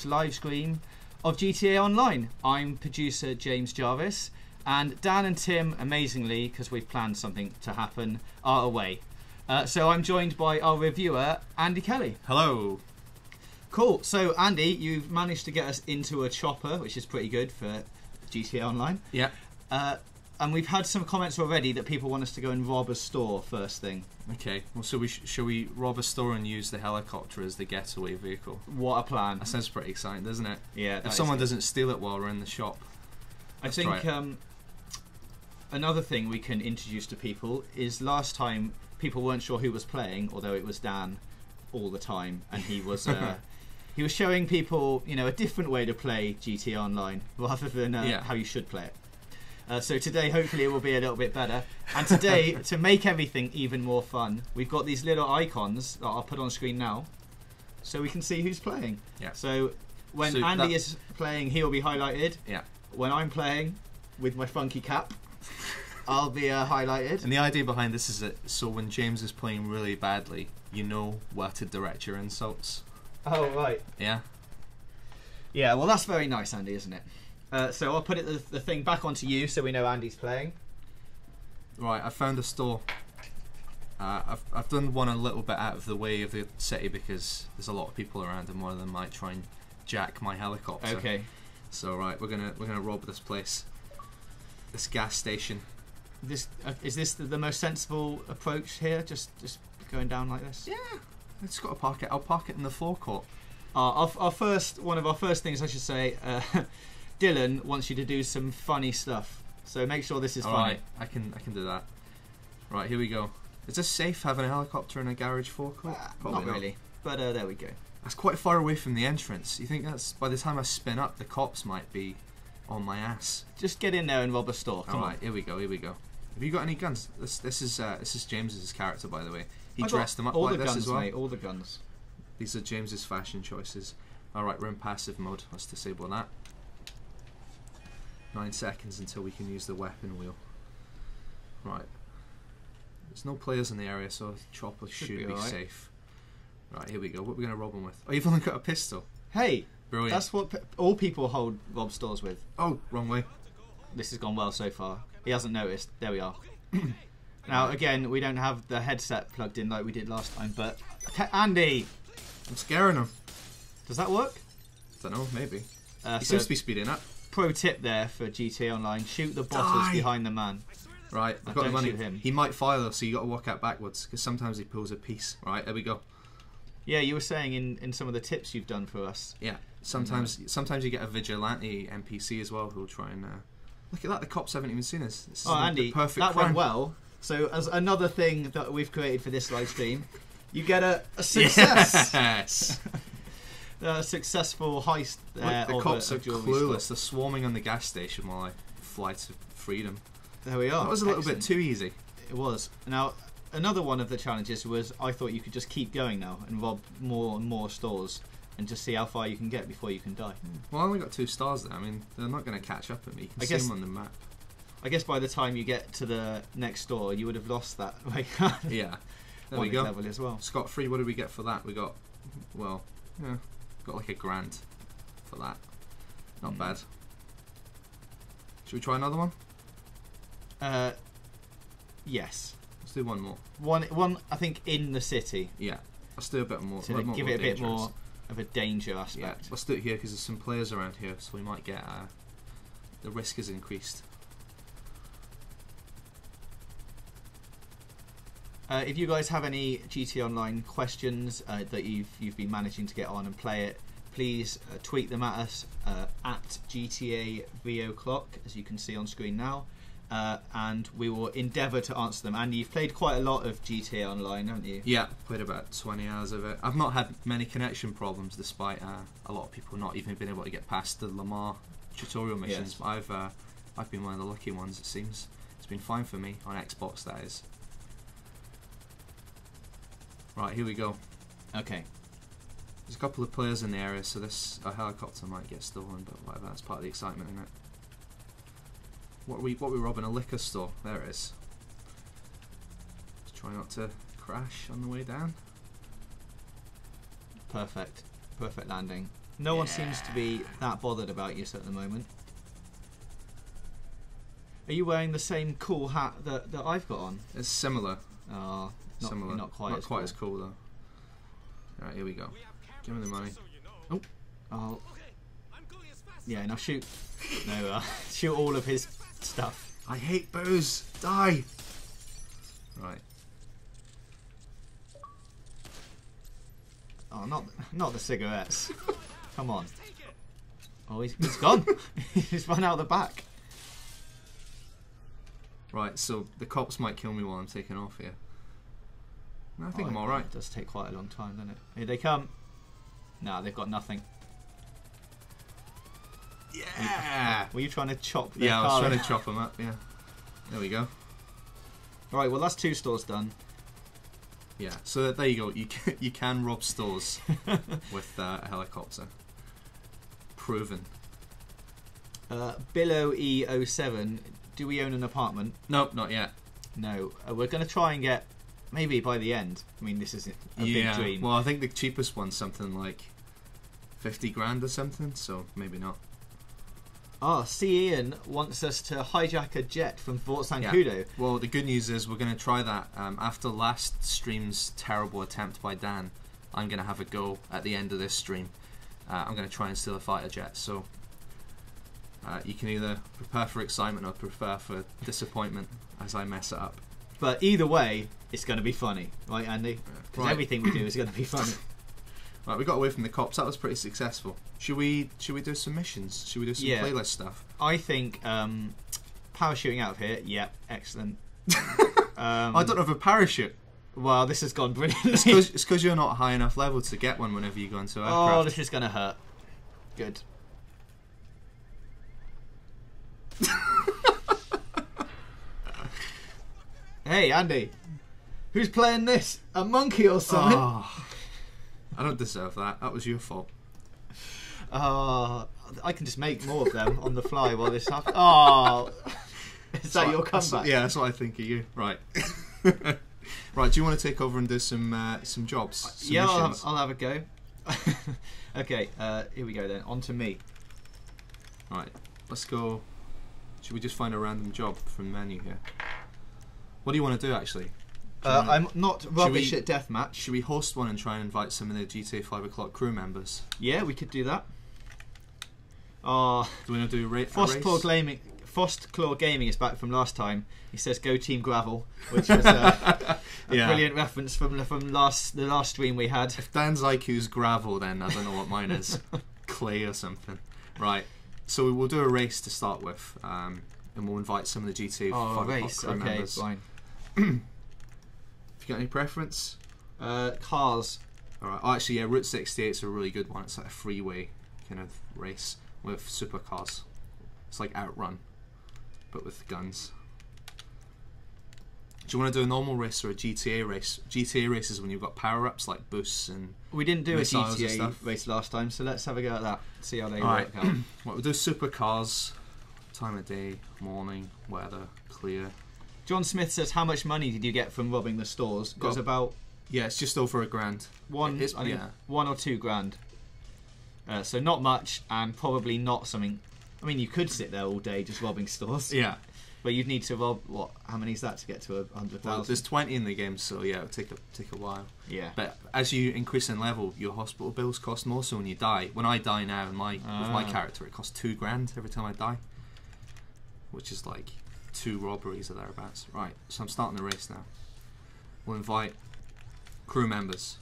live stream of GTA Online. I'm producer James Jarvis, and Dan and Tim, amazingly, because we've planned something to happen, are away. So I'm joined by our reviewer, Andy Kelly. Hello. Cool. So Andy, you've managed to get us into a chopper, which is pretty good for GTA Online. Yeah. And we've had some comments already that people want us to go and rob a store first thing. Okay. Well, so shall we rob a store and use the helicopter as the getaway vehicle? What a plan. That sounds pretty exciting, doesn't it? Yeah. If someone doesn't steal it while we're in the shop. I think another thing we can introduce to people is last time people weren't sure who was playing, although it was Dan all the time, and he was he was showing people, you know, a different way to play GTA Online rather than how you should play it. So today, hopefully, it will be a little bit better. And today, to make everything even more fun, we've got these little icons that I'll put on screen now, so we can see who's playing. Yeah. So when Andy is playing, he'll be highlighted. Yeah. When I'm playing with my funky cap, I'll be highlighted. And the idea behind this is that so when James is playing really badly, you know where to direct your insults. Oh right. Yeah. Yeah. Well, that's very nice, Andy, isn't it? So I'll put the thing back onto you so we know Andy's playing. Right, I found a store. I've done one a little bit out of the way of the city because there's a lot of people around and one of them might try and jack my helicopter. Okay. So right, we're gonna rob this place, this gas station. Is this the most sensible approach here? Just going down like this? Yeah. I just got to park it. I'll park it in the forecourt. One of our first things I should say. Dylan wants you to do some funny stuff, so make sure this is funny. Right, I can do that. Right, here we go. Is this safe having a helicopter in a garage forecourt? Not really, but there we go. That's quite far away from the entrance. You think that's by the time I spin up, the cops might be on my ass? Just get in there and rob a store. Come on. Here we go. Here we go. Have you got any guns? This is James's character, by the way. He dressed them up like this as well. Mate, all the guns. These are James's fashion choices. All right, we're in passive mode. Let's disable that. 9 seconds until we can use the weapon wheel. Right. There's no players in the area, so chopper should be safe. Right, here we go. What are we going to rob them with? Oh, you've only got a pistol. Hey! Brilliant. That's what all people rob stores with. Oh, wrong way. This has gone well so far. He hasn't noticed. There we are. Now, again, we don't have the headset plugged in like we did last time, but... Andy! I'm scaring him. Does that work? I don't know, maybe. He seems to be speeding up. Pro tip there for GTA Online: shoot the bottles behind the man. Right, I've got the money. Shoot him. He might fire though, so you got to walk out backwards because sometimes he pulls a piece. Right, there we go. Yeah, you were saying in some of the tips you've done for us. Yeah, sometimes you get a vigilante NPC as well who'll try and look at that. The cops haven't even seen us. This is Andy, perfect that crime. went well. So as another thing that we've created for this live stream, you get a success. Yes. A successful heist there. The cops are clueless. They're swarming on the gas station while I fly to freedom. There we are. That was a little bit too easy. It was. Now, another one of the challenges was I thought you could just keep going now and rob more and more stores and just see how far you can get before you can die. Well, I only got 2 stars there. I mean, they're not going to catch up at me. You can see them on the map. I guess by the time you get to the next store, you would have lost that. Yeah. There we go. Level as well. Scot-free. What did we get for that? We got, well, yeah. Got like $1,000 for that. Not bad. Should we try another one? Yes. Let's do one more. One. I think in the city. Yeah. Let's do a bit more. To give it a bit more of a danger aspect. Yeah. Let's do it here because there's some players around here, so we might get the risk is increased. If you guys have any GTA Online questions that you've been managing to get on and play it, please tweet them at us at GTA VOclock, as you can see on screen now, and we will endeavour to answer them. And you've played quite a lot of GTA Online, haven't you? Yeah, played about 20 hours of it. I've not had many connection problems, despite a lot of people not even being able to get past the Lamar tutorial missions. Yes. But I've been one of the lucky ones, it seems. It's been fine for me on Xbox, that is. Right, here we go. Okay. There's a couple of players in the area, so this helicopter might get stolen, but whatever, that's part of the excitement, isn't it? What are we robbing? A liquor store. There it is. Just try not to crash on the way down. Perfect. Perfect landing. No one seems to be that bothered about you at the moment. Are you wearing the same cool hat that I've got on? It's similar. Similar. Not quite as cool though. Alright, here we go. Give me the money. Oh. Yeah, now shoot. No, shoot all of his stuff. I hate booze. Die. Right. Oh, not the cigarettes. Come on. Oh, he's gone. He's run out the back. Right, so the cops might kill me while I'm taking off here. No, I think I'm alright. It does take quite a long time, doesn't it? Here they come. No, they've got nothing. Yeah! Were you trying to chop their Yeah, I was car trying to chop them up, yeah. There we go. Right, well that's 2 stores done. Yeah, so there you go. You can rob stores with a helicopter. Proven. Billow E07, do we own an apartment? Nope, not yet. No. We're going to try and get, maybe by the end. I mean, this is a big dream. Well, I think the cheapest one's something like 50 grand or something, so maybe not. C. Ian wants us to hijack a jet from Fort Sancudo. Yeah. Well, the good news is we're going to try that. After last stream's terrible attempt by Dan, I'm going to have a go at the end of this stream. I'm going to try and steal a fighter jet, so you can either prepare for excitement or prepare for disappointment as I mess it up. But either way, it's going to be funny, right, Andy? Because everything we do is going to be funny. Right, we got away from the cops. That was pretty successful. Should we do some missions? Should we do some playlist stuff? I think parachuting out of here. Yep, excellent. I don't have a parachute. Well, this has gone brilliantly. It's because you're not high enough level to get one whenever you go into aircraft. Oh, this is going to hurt. Good. Hey, Andy. Who's playing this? A monkey or something? Oh, I don't deserve that. That was your fault. I can just make more of them on the fly while this happens. Oh, is that your comeback? Yeah, that's what I think of you. Right. Right, do you want to take over and do some jobs? Some missions? I'll have a go. Okay, here we go then. On to me. Right, let's go. Should we just find a random job from the menu here? What do you want to do, actually? I'm not rubbish at Deathmatch. Should we host one and try and invite some of the GTA 5 o'clock crew members? Yeah, we could do that. Do we want to do a race? Frostclaw Gaming is back from last time. He says "Go Team Gravel," which was a brilliant reference from the last stream we had. If Dan's IQ's gravel, then I don't know what mine is. Clay or something. Right. So we'll do a race to start with, and we'll invite some of the GTA 5 race. crew members. Fine. Have you got any preference? Cars. Alright. Oh, actually, yeah, Route 68 is a really good one. It's like a freeway kind of race with supercars. It's like Outrun, but with guns. Do you want to do a normal race or a GTA race? GTA race is when you've got power-ups like boosts and we didn't do a GTA race last time, so let's have a go at that. See how they work out. Right, we'll do supercars. Time of day, morning, weather, clear. John Smith says, how much money did you get from robbing the stores? It was about... Yeah, it's just over $1,000. I think 1 or 2 grand. So not much, and probably not something... I mean, you could sit there all day just robbing stores. Yeah. But you'd need to rob, what, how many is that to get to 100,000? Well, there's 20 in the game, so yeah, it'll take a while. Yeah. But as you increase in level, your hospital bills cost more, so when you die... When I die now, with my character, it costs $2,000 every time I die. Which is like 2 robberies or thereabouts. Right, so I'm starting the race now. We'll invite crew members.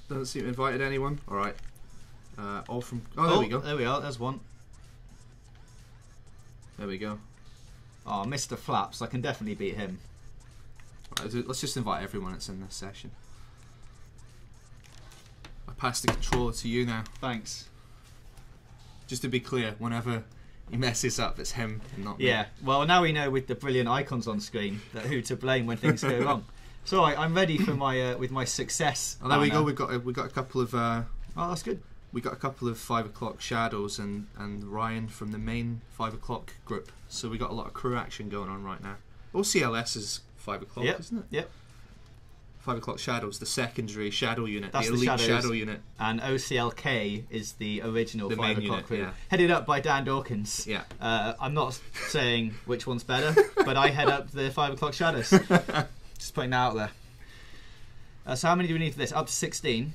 Doesn't seem invited anyone. Alright. All from... Oh, there we go. There we are, there's one. There we go. Oh, Mr. Flaps, I can definitely beat him. Right, let's just invite everyone that's in this session. I pass the controller to you now. Thanks. Just to be clear, whenever he messes up, it's him and not me. Yeah, well now we know with the brilliant icons on screen that who to blame when things go wrong. So I'm ready for my with my success. Oh, there we go. We've got a couple of. Oh, that's good. We got a couple of 5 o'clock shadows and Ryan from the main 5 o'clock group. So we got a lot of crew action going on right now. OCLS is 5 o'clock, isn't it? Yep. 5 o'clock Shadows, the secondary shadow unit, That's the elite shadows. shadow unit. And OCLK is the original The 5 main o'clock unit, crew. yeah. Headed up by Dan Dawkins. Yeah. I'm not saying which one's better, but I head up the 5 o'clock Shadows. Just putting that out there. So how many do we need for this? Up to 16.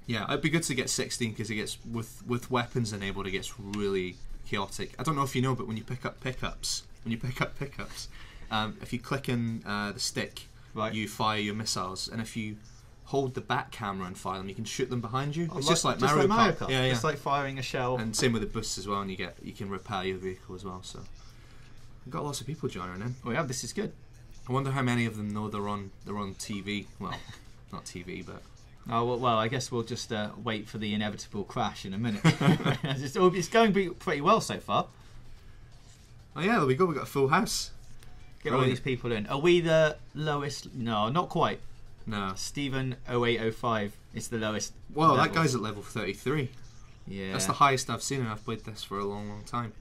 Yeah, it'd be good to get 16 because it gets with weapons enabled, it gets really chaotic. I don't know if you know, but when you pick up pickups, if you click in the stick, right, you fire your missiles, and if you hold the back camera and fire them, you can shoot them behind you. Oh, it's just like Mario Kart. Yeah, yeah. It's like firing a shell. And same with the boosts as well, and you can repair your vehicle as well. So we've got lots of people joining in. Oh yeah, this is good. I wonder how many of them know they're on TV. Well, not TV, but. Oh well, I guess we'll just wait for the inevitable crash in a minute. It's going pretty well so far. Oh yeah, there we go. We got a full house. Get all these people in. Are we the lowest? No, not quite. No. Stephen 0805 is the lowest. Well, level. that guy's at level 33. Yeah. That's the highest I've seen, and I've played this for a long, long time.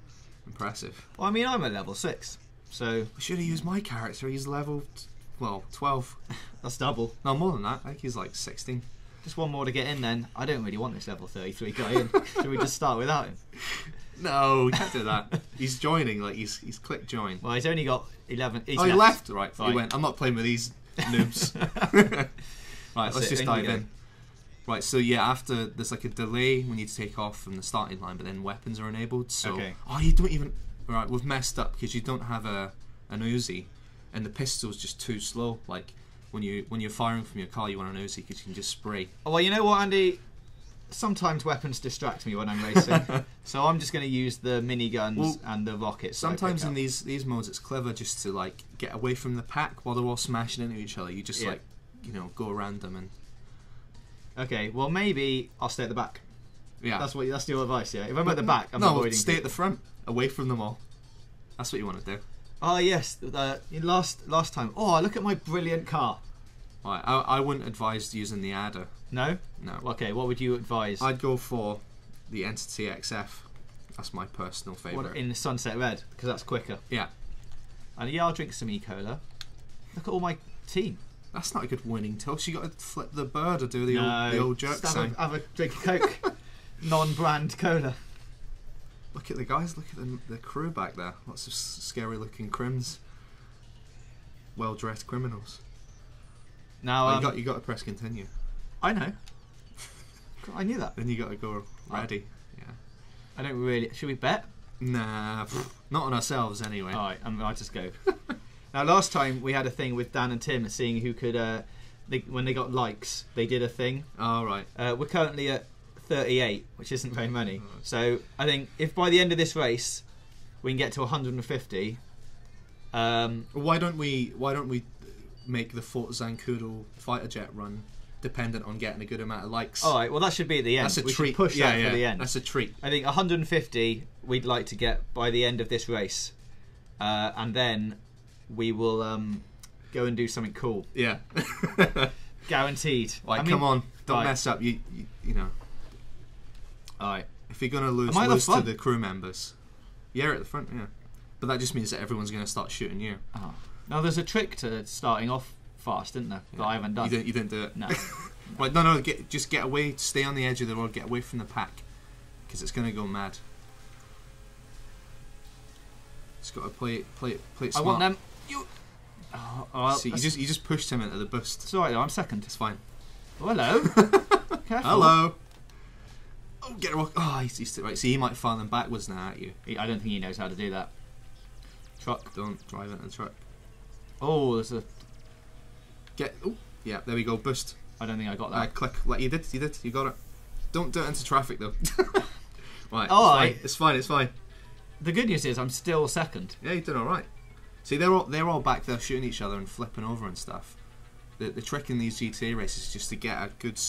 Impressive. Well, I mean, I'm at level 6, so I should have used my character. He's level, 12. that's double. No, more than that. I think he's like 16. Just one more to get in then. I don't really want this level 33 guy in. Should we just start without him? No, we can't do that. He's joining, like he's clicked join. Well, he's only got 11. He left. Right, he went. I'm not playing with these noobs. Right, let's just dive in. Right, so yeah, after there's like a delay when you take off from the starting line, but then weapons are enabled. So okay. Oh, you don't even. Right, we've messed up because you don't have an Uzi, and the pistol's just too slow. Like when you're firing from your car, you want an Uzi because you can just spray. Oh, well, you know what, Andy? Sometimes weapons distract me when I'm racing, so I'm just going to use the miniguns and the rockets. Sometimes in these modes, it's clever just to like get away from the pack while they're all smashing into each other. You just like go around them and. Okay, well maybe I'll stay at the back. Yeah, that's your advice. Yeah, if I'm at the back, I'm avoiding. Stay at the front, away from them all. That's what you want to do. Oh yes, last time. Oh, look at my brilliant car. Right, I wouldn't advise using the adder. No? No. Okay, what would you advise? I'd go for the Entity XF. That's my personal favourite. In the Sunset Red, because that's quicker. Yeah. And yeah, I'll drink some E-Cola. Look at all my team. That's not a good winning toss. You got to flip the bird or do the old jerk sign. Have a drink of Coke. Non-brand cola. Look at the guys. Look at the crew back there. Lots of scary-looking crims. Well-dressed criminals. Now you got to press continue. I know. I knew that. Then you got to go ready. Yeah. I don't really. Should we bet? Nah, not on ourselves anyway. All right, I'll just go. Now, last time we had a thing with Dan and Tim, seeing who could. When they got likes, they did a thing. Oh right. We're currently at 38, which isn't very many. So I think if by the end of this race we can get to 150. Why don't we make the Fort Zancudo fighter jet run dependent on getting a good amount of likes? All right, well that should be at the end. That's a we treat. Should push that for the end. That's a treat. I think 150 we'd like to get by the end of this race, and then we will go and do something cool. Yeah. Guaranteed. Right, come on, don't mess up. You know. All right. If you're gonna lose to the crew members, you're at the front. Yeah. But that just means that everyone's going to start shooting you. Oh. Now, there's a trick to starting off fast, isn't there? Yeah. That I haven't done. You didn't do it. No. Right, no. Just get away. Stay on the edge of the road. Get away from the pack, because it's going to go mad. Just got to play it smart. I want them. See, you just pushed him into the boost. It's alright though. I'm second. It's fine. Oh, hello. Careful. Hello. Oh, get a rock. Oh, he's right. See, he might fire them backwards now at you. I don't think he knows how to do that. Truck. Don't drive into the truck. Oh, there's a... Oh, yeah, there we go, boost. I don't think I got that. Click. Like you did, you got it. Don't do it into traffic, though. Right, it's fine. The good news is I'm still second. Yeah, you did alright. See, they're all back there shooting each other and flipping over and stuff. The trick in these GTA races is just to get a good,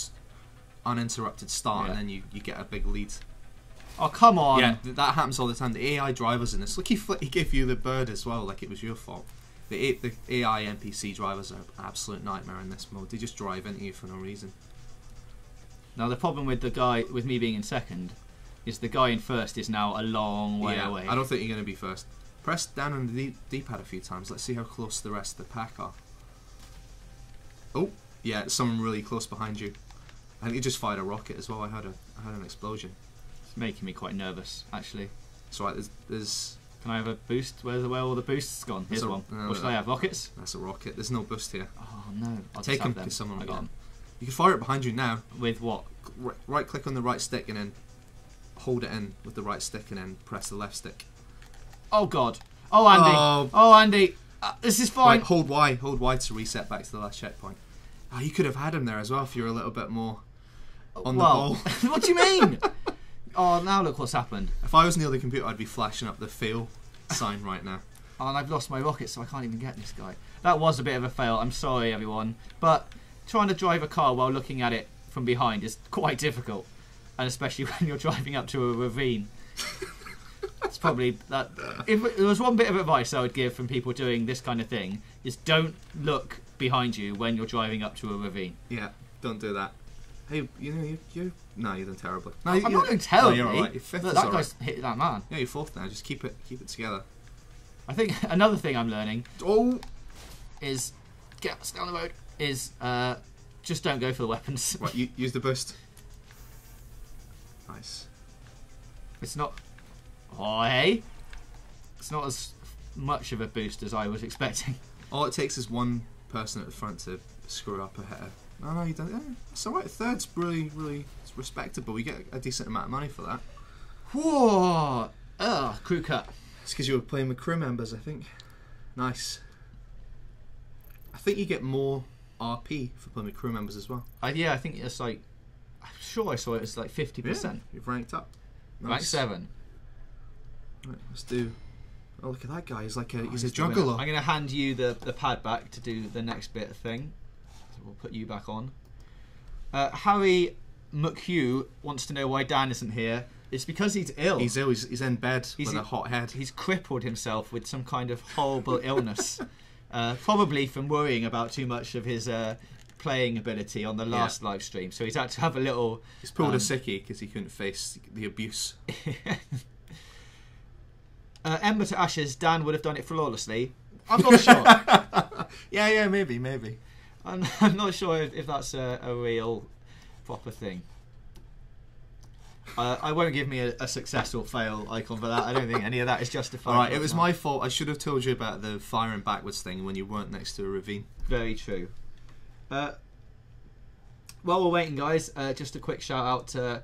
uninterrupted start, and then you get a big lead. Oh, come on. Yeah, that happens all the time. The AI drivers in this. Look, he gave you the bird as well, like it was your fault. The AI NPC drivers are an absolute nightmare in this mode. They just drive into you for no reason. Now, the problem with me being in second is the guy in first is now a long way away. I don't think you're going to be first. Press down on the D-pad a few times. Let's see how close the rest of the pack are. Oh, yeah, it's someone really close behind you. I think he just fired a rocket as well. I had an explosion. It's making me quite nervous, actually. It's right. There's. Can I have a boost? Where all the boosts gone? Here's one. What should I have? Rockets? That's a rocket. There's no boost here. Oh no! I'll take them because someone will get them. You can fire it behind you now. With what? Right click on the right stick and then hold it in with the right stick and then press the left stick. Oh god! Oh Andy! Oh Andy! This is fine. Right, hold Y to reset back to the last checkpoint. Oh, you could have had him there as well if you were a little bit more on the ball. What do you mean? Oh, now look what's happened. If I was near the computer, I'd be flashing up the fail sign right now. Oh, and I've lost my rocket, so I can't even get this guy. That was a bit of a fail. I'm sorry, everyone. But trying to drive a car while looking at it from behind is quite difficult. And especially when you're driving up to a ravine. It's probably that. If there was one bit of advice I would give from people doing this kind of thing, is don't look behind you when you're driving up to a ravine. Yeah, don't do that. Hey, you no, you're doing terribly. No, I'm not doing terribly. No, you're right. You're fifth. Look, that guy's hit that man. Yeah, you're fourth now. Just keep it together. I think another thing I'm learning is stay on the road. Is just don't go for the weapons. Right, use the boost. Nice. It's not. Oh hey, it's not as much of a boost as I was expecting. All it takes is one person at the front to screw up a hitter. No, you don't. Yeah, it's alright. Third's really it's respectable. We get a decent amount of money for that. Whoa! Crew cut. It's because you were playing with crew members, I think. Nice. I think you get more RP for playing with crew members as well. Yeah, I think it's like. I'm sure I saw it as like 50%. Yeah, you've ranked up. Nice. Rank 7. Right, let's do. Oh, look at that guy. He's like he's a juggler. I'm going to hand you the pad back to do the next bit of thing. So we'll put you back on. Harry McHugh wants to know why Dan isn't here. It's because he's ill. He's ill. He's in bed with a hot head. He's crippled himself with some kind of horrible illness. Probably from worrying about too much of his playing ability on the last live stream. So he's had to have a little... He's pulled a sickie because he couldn't face the abuse. Ember to Ashes, Dan would have done it flawlessly. I'm not sure. yeah, maybe. I'm not sure if that's a real proper thing. I won't give me a success or fail icon for that. I don't think any of that is justified. Alright, it was my fault. I should have told you about the firing backwards thing when you weren't next to a ravine. Very true. While we're waiting, guys, just a quick shout out to...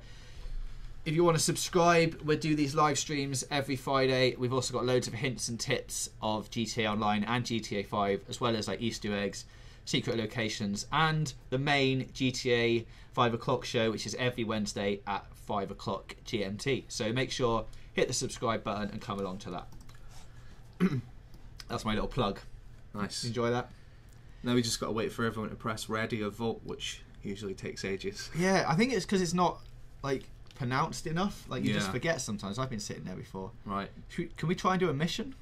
If you want to subscribe, we do these live streams every Friday. We've also got loads of hints and tips of GTA Online and GTA 5, as well as like Easter eggs, secret locations, and the main GTA 5 o'clock show, which is every Wednesday at 5 o'clock GMT. So make sure, hit the subscribe button and come along to that. That's my little plug. Nice. Enjoy that. Now we just got to wait for everyone to press ready or vote, which usually takes ages. Yeah, I think it's because it's not like pronounced enough. Like you just forget sometimes. I've been sitting there before. Right. Can we try and do a mission?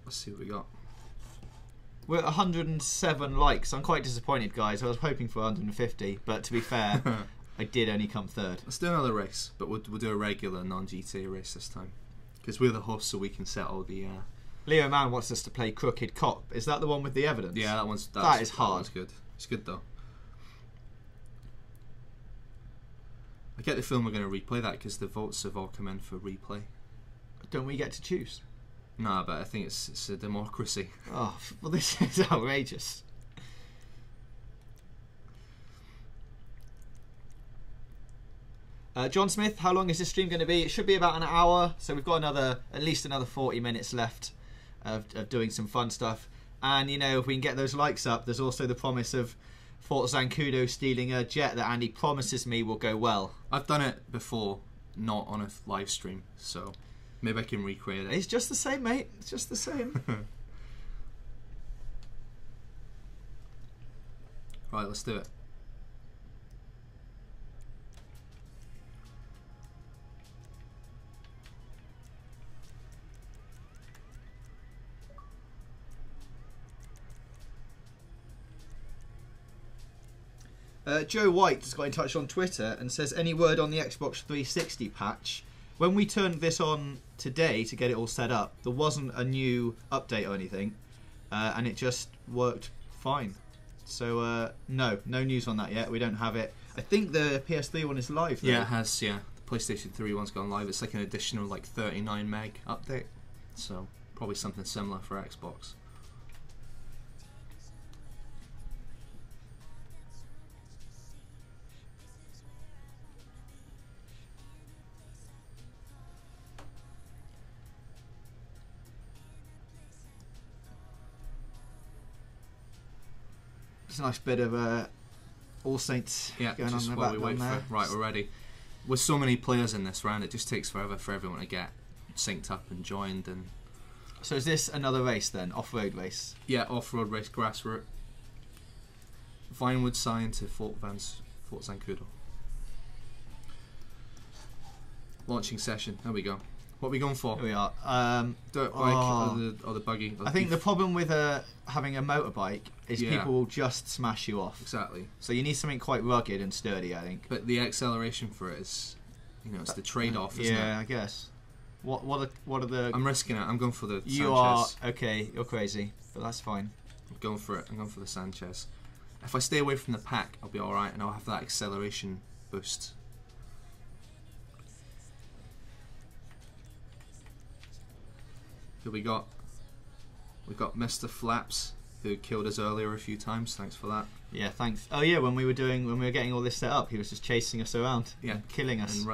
Let's see what we got. We're at 107 likes. I'm quite disappointed, guys. I was hoping for 150, but to be fair, I did only come third. Let's do another race, but we'll do a regular non-GTA race this time. Because we're the hosts, so we can settle the... Leo Man wants us to play Crooked Cop. Is that the one with the evidence? Yeah, that is hard. That good. It's good, though. I get the feeling we're going to replay that because the votes have all come in for replay. Don't we get to choose? No, but I think it's a democracy. Oh, well, this is outrageous. John Smith, how long is this stream going to be? It should be about an hour, so we've got at least another 40 minutes left of doing some fun stuff. And, you know, if we can get those likes up, there's also the promise of Fort Zancudo stealing a jet that Andy promises me will go well. I've done it before, not on a live stream, so maybe I can recreate it. It's just the same, mate. It's just the same. Right, let's do it. Joe White has got in touch on Twitter and says, any word on the Xbox 360 patch? when we turned this on today to get it all set up, there wasn't a new update or anything, and it just worked fine. So no news on that yet. We don't have it. I think the PS3 one is live though. Yeah, it has. Yeah, the PlayStation 3 one's gone live. It's like an additional like 39 meg update. So probably something similar for Xbox. It's a nice bit of All Saints going on in the background there. Right, we're ready. With so many players in this round, it just takes forever for everyone to get synced up and joined. And so is this another race then? Off-road race? Yeah, off-road race, grass route. Vinewood Sign to Fort Zancudo. Launching session. There we go. What are we going for? Here we are. Dirt bike or the buggy? I think the problem with having a motorbike is people will just smash you off. Exactly. So you need something quite rugged and sturdy, I think. But the acceleration for it is, it's the trade-off, isn't it? Yeah, I guess. What are the... I'm risking it. I'm going for the Sanchez. You are... Okay, you're crazy. But that's fine. I'm going for it. I'm going for the Sanchez. If I stay away from the pack, I'll be alright, and I'll have that acceleration boost. Who we got? We've got Mr. Flaps, who killed us earlier a few times. Thanks for that. Yeah, thanks. Oh yeah, when we were getting all this set up, he was just chasing us around, killing us, and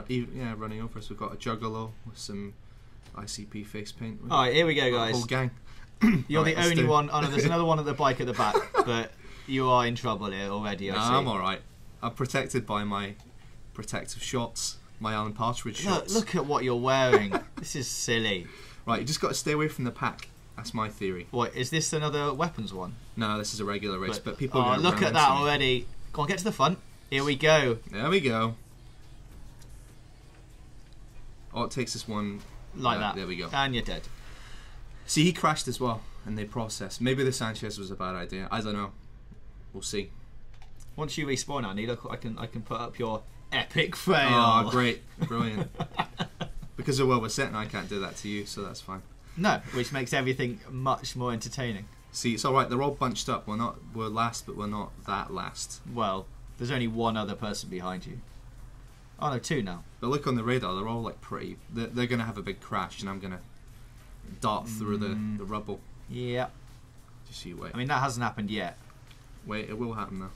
running over us. We've got a Juggalo with some ICP face paint. All right, here we go, guys. Whole gang. You're the only one. Oh no, there's another one at the bike at the back, but you are in trouble here already. I see. I'm all right. I'm protected by my protective shots, my Alan Partridge shots. Look at what you're wearing. This is silly. Right, you just got to stay away from the pack. That's my theory. What, is this another weapons one? No, this is a regular race, but people are look at that already. Go on, get to the front. Here we go. There we go. Oh, it takes us one... Like that. There we go. And you're dead. See, he crashed as well, and they processed. Maybe the Sanchez was a bad idea. I don't know. We'll see. Once you respawn, Andy, look, I can put up your epic fail. Oh, great. Brilliant. Because of where we're sitting, I can't do that to you, so that's fine. No, which makes everything much more entertaining. See, it's alright, they're all bunched up. We're last, but we're not that last. Well, there's only one other person behind you. Oh no, two now. But look on the radar, they're all like pretty... They're going to have a big crash, and I'm going to dart through the rubble. Yeah. Just you wait. I mean, that hasn't happened yet. Wait, it will happen though.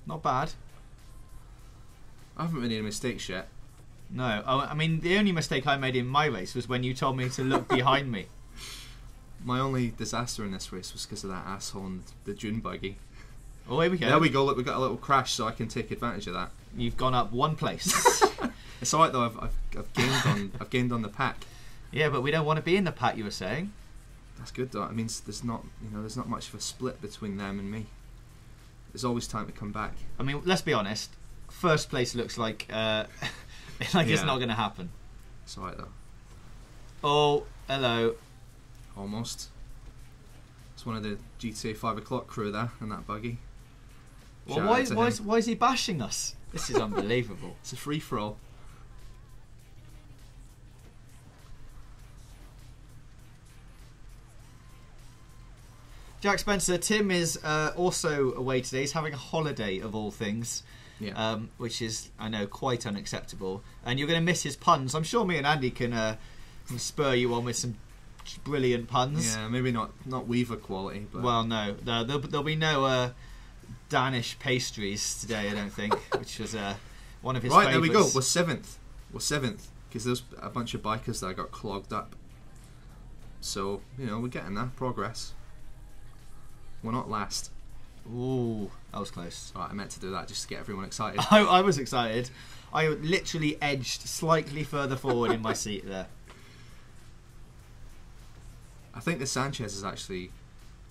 Not bad. I haven't made any mistakes yet. No, I mean, the only mistake I made in my race was when you told me to look behind me. My only disaster in this race was because of that asshole and the dune buggy. Oh, here we go. There we go. Look, we got a little crash, so I can take advantage of that. You've gone up one place. It's alright though. I've gained on the pack. Yeah, but we don't want to be in the pack. You were saying. That's good though. It means there's not much of a split between them and me. There's always time to come back. I mean, let's be honest. First place looks like it's not going to happen. It's alright though. Oh, hello. Almost. It's one of the GTA 5 o'clock crew there in that buggy. Well, why is he bashing us? This is unbelievable. It's a free for all. Jack Spencer, Tim is also away today. He's having a holiday of all things, which is, I know, quite unacceptable. And you're going to miss his puns. I'm sure me and Andy can spur you on with some brilliant puns. Yeah, maybe not Weaver quality. But well, no, there'll be no Danish pastries today, I don't think, which was one of his favourites. There we go. We're seventh because there's a bunch of bikers that got clogged up. So we're getting there. Progress. We're not last. Ooh, that was close. Right, I meant to do that just to get everyone excited. I was excited. I literally edged slightly further forward in my seat there. I think the Sanchez is actually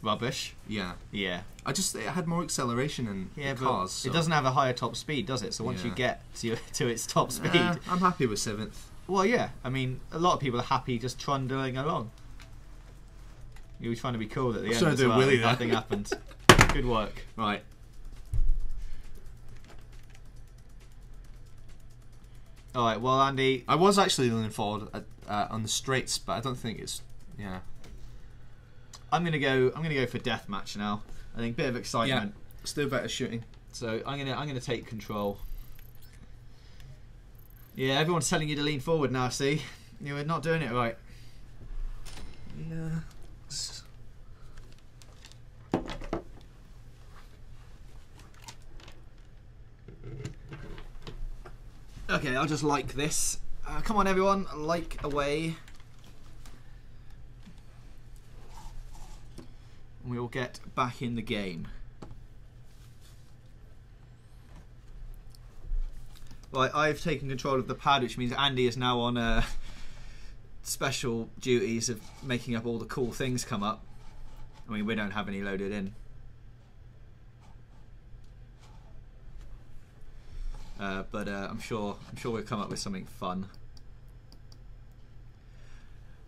rubbish. Yeah. Yeah. It had more acceleration in the cars. It doesn't have a higher top speed, does it? So once you get to its top speed, I'm happy with 7th. Well, yeah. I mean, a lot of people are happy just trundling along. You were trying to be cool at the end. Trying to do a wheelie there. Nothing happened. Good work. Right. All right. Well, Andy, I was actually leaning forward on the straights, but I don't think it's. Yeah. I'm gonna go for deathmatch now. I think a bit of excitement. Yeah. Let's do a bit of shooting. So I'm gonna take control. Yeah, everyone's telling you to lean forward now. See, you're not doing it right. Yeah. Okay, I'll just like this. Come on, everyone, like away. We will get back in the game. Right, I've taken control of the pad, which means Andy is now on special duties of making up all the cool things come up. I mean, we don't have any loaded in. But I'm sure we'll come up with something fun.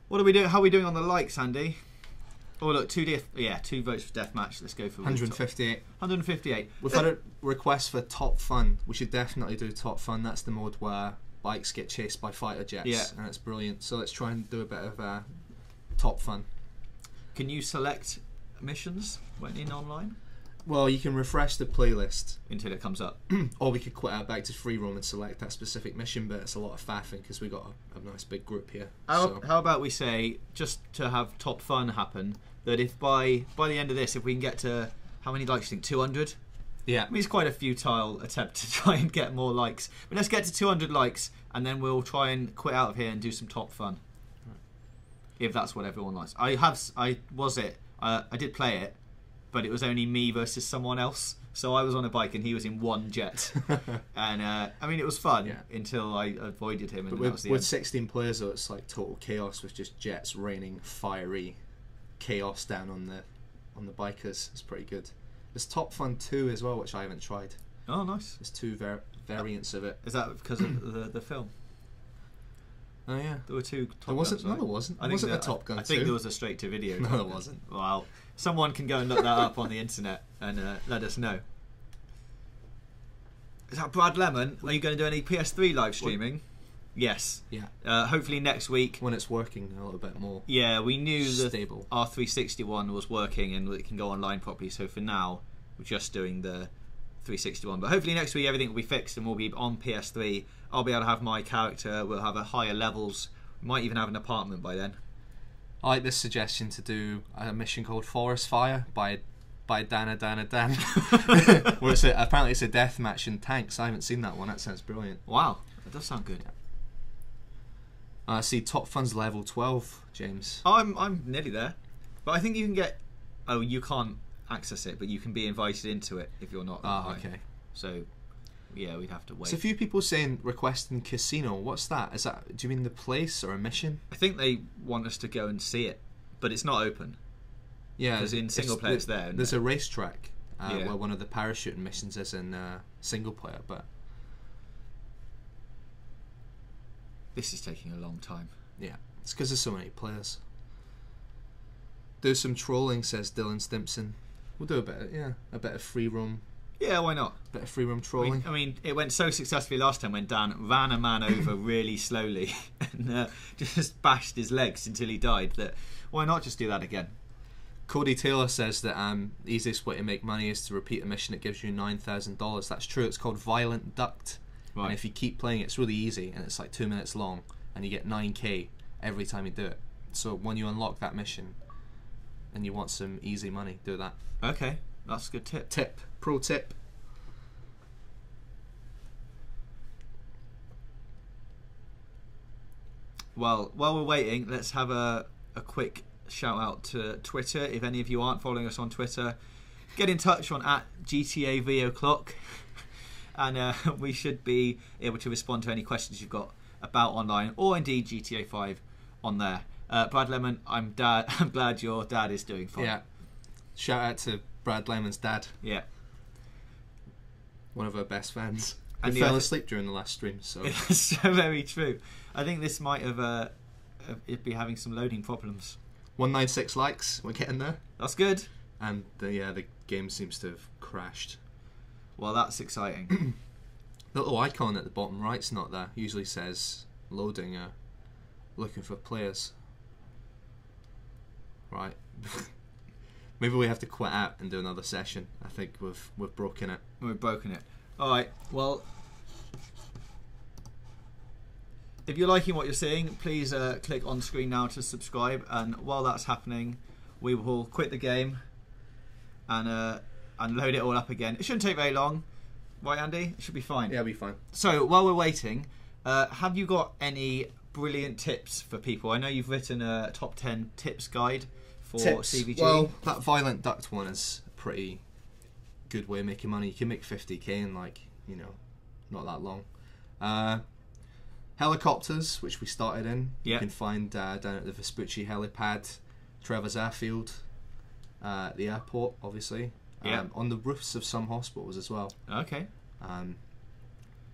What are we doing? How are we doing on the likes, Andy? Oh look, 2 votes for deathmatch. Let's go for 158. 158. We've had a request for top fun. We should definitely do top fun. That's the mode where bikes get chased by fighter jets. Yeah, and it's brilliant. So let's try and do a bit of top fun. Can you select missions when in online? Well, you can refresh the playlist until it comes up, or we could quit out back to free roam and select that specific mission. But it's a lot of faffing because we got a nice big group here. How about we say, just to have top fun happen, that if by the end of this, if we can get to how many likes do you think? 200? Yeah, I mean, it's quite a futile attempt to try and get more likes. But let's get to 200 likes, and then we'll try and quit out of here and do some top fun. Right. If that's what everyone likes. I did play it, but it was only me versus someone else. So I was on a bike and he was in one jet. And I mean, it was fun until I avoided him. And but with 16 players, though, it's like total chaos with just jets raining fiery chaos down on the bikers. It's pretty good. There's Top Fun 2 as well, which I haven't tried. Oh, nice. There's 2 variants of it. Is that because of the film? Oh yeah, there were 2 Top Guns. Right? No, there wasn't. There wasn't a Top Gun 2. I think there was a straight to video. No, there wasn't. Well, someone can go and look that up on the internet and let us know. Is that Brad Lemon? Are you going to do any PS3 live streaming? Yes. Yeah. Hopefully next week when it's working a little bit more. Yeah, we knew stable. That our 360 one was working and it can go online properly. So for now, we're just doing the 361. But hopefully next week everything will be fixed and we'll be on PS3. I'll be able to have my character. We'll have a higher levels. We might even have an apartment by then. I like this suggestion to do a mission called Forest Fire by Dan. Where apparently it's a deathmatch in tanks. I haven't seen that one. That sounds brilliant. Wow, that does sound good. I see Top Fun's level 12, James. Oh, I'm nearly there, but I think you can get. Oh, you can't access it, but you can be invited into it if you're not. Okay. So, yeah, we'd have to wait. There's a few people saying requesting casino. What's that? Is that? Do you mean the place or a mission? I think they want us to go and see it, but it's not open. Yeah, because in single player it's there. There's a racetrack where one of the parachuting missions is in single player, but this is taking a long time. Yeah, it's because there's so many players. Do some trolling, says Dylan Stimpson. We'll do a bit of free roam. Yeah, why not? A bit of free roam trolling. I mean, it went so successfully last time when Dan ran a man over really slowly and just bashed his legs until he died. That why not just do that again? Cody Taylor says that the easiest way to make money is to repeat a mission that gives you $9,000. That's true. It's called Violent Duct. Right. And if you keep playing, it's really easy, and it's like 2 minutes long, and you get 9k every time you do it. So when you unlock that mission, and you want some easy money, do that. Okay, that's a good tip. Pro tip. Well, while we're waiting, let's have a quick shout out to Twitter. If any of you aren't following us on Twitter, get in touch on @GTAVOclock. And we should be able to respond to any questions you've got about online or indeed GTA 5 on there. Brad Lemon, I'm glad your dad is doing fine. Yeah. Shout out to Brad Lemon's dad. Yeah. One of our best fans. I fell asleep during the last stream, so it's so very true. I think this might have it be having some loading problems. 196 likes. We're getting there. That's good. And the game seems to have crashed. Well, that's exciting. The little icon at the bottom right's not there. Usually says loading. Looking for players. Right. Maybe we have to quit out and do another session. I think we've broken it. We've broken it. All right. Well, if you're liking what you're seeing, please click on screen now to subscribe. And while that's happening, we will quit the game and load it all up again. It shouldn't take very long, right, Andy? It should be fine. Yeah, it'll be fine. So while we're waiting, have you got any brilliant tips for people? I know you've written a top 10 tips guide for CVG. Well, that Violent Duct one is a pretty good way of making money. You can make 50k in not that long. Helicopters, which we started in, you can find down at the Vespucci helipad, Trevor's Airfield, the airport, obviously, on the roofs of some hospitals as well. Okay.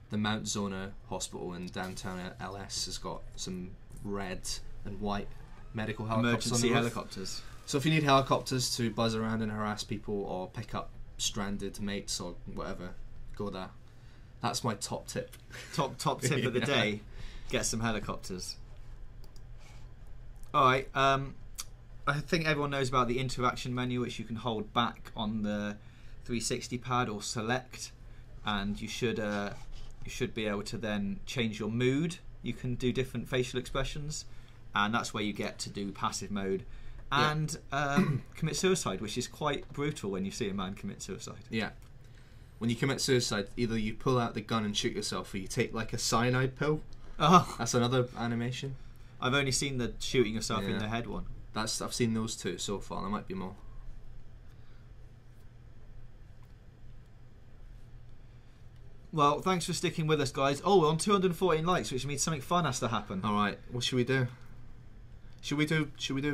The Mount Zona Hospital in downtown LS has got some red and white medical helicopters. Emergency helicopters. So if you need helicopters to buzz around and harass people or pick up stranded mates or whatever, go there. That's my top tip. Top tip of the day. Get some helicopters. Alright, I think everyone knows about the interaction menu, which you can hold back on the 360 pad or select, and you should be able to then change your mood. You can do different facial expressions, and that's where you get to do passive mode and commit suicide, which is quite brutal when you see a man commit suicide. Yeah. When you commit suicide, either you pull out the gun and shoot yourself, or you take like a cyanide pill. Oh, that's another animation. I've only seen the shooting yourself in the head one. I've seen those two so far. There might be more. Well, thanks for sticking with us, guys. Oh, we're on 214 likes, which means something fun has to happen. All right, what should we do? Should we do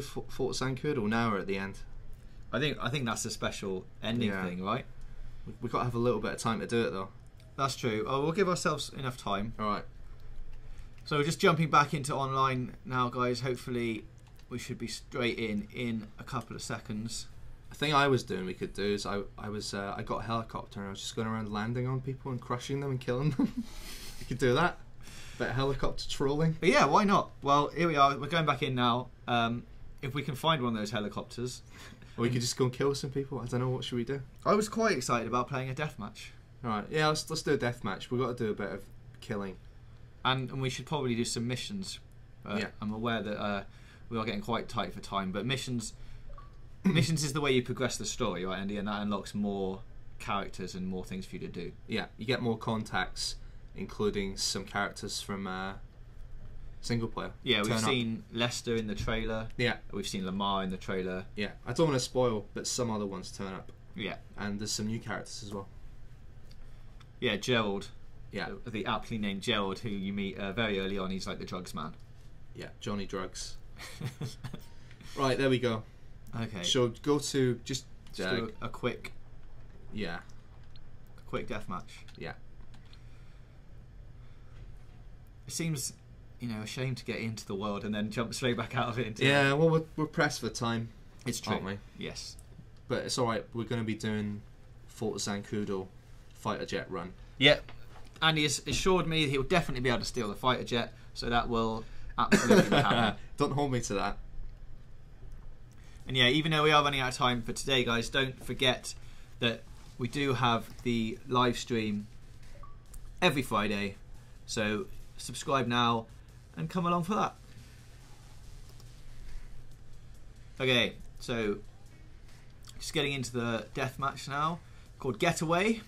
Fort Zancudo now or at the end? I think that's a special ending thing, right? We've got to have a little bit of time to do it, though. That's true. Oh, we'll give ourselves enough time. All right. So we're just jumping back into online now, guys. Hopefully, we should be straight in a couple of seconds. The thing I was doing we could do is I got a helicopter and I was just going around landing on people and crushing them and killing them. You could do that. Bit of helicopter trolling. But yeah, why not? Well, here we are. We're going back in now. If we can find one of those helicopters. Or we could just go and kill some people. I don't know, what should we do? I was quite excited about playing a deathmatch. Alright, yeah, let's do a deathmatch. We've got to do a bit of killing. And we should probably do some missions. I'm aware that we are getting quite tight for time, but missions is the way you progress the story, right, Andy? And that unlocks more characters and more things for you to do. Yeah, you get more contacts, including some characters from single player. Yeah, we've seen Lester in the trailer. Yeah. We've seen Lamar in the trailer. Yeah, I don't want to spoil, but some other ones turn up. Yeah. And there's some new characters as well. Yeah, Gerald. Yeah. The aptly named Gerald, who you meet very early on. He's like the drugs man. Yeah, Johnny Drugs. Right, there we go. Okay. So go to just do a quick. Yeah. A quick deathmatch. Yeah. It seems, a shame to get into the world and then jump straight back out of it. Well, we're pressed for time. It's true. Aren't we? Yes. But it's alright. We're going to be doing Fort Zancudo fighter jet run. Yep. Andy has assured me that he'll definitely be able to steal the fighter jet, so that will absolutely happen. Don't hold me to that. And yeah, even though we are running out of time for today, guys, don't forget that we do have the live stream every Friday. So subscribe now and come along for that. Okay, so just getting into the deathmatch now, called Getaway.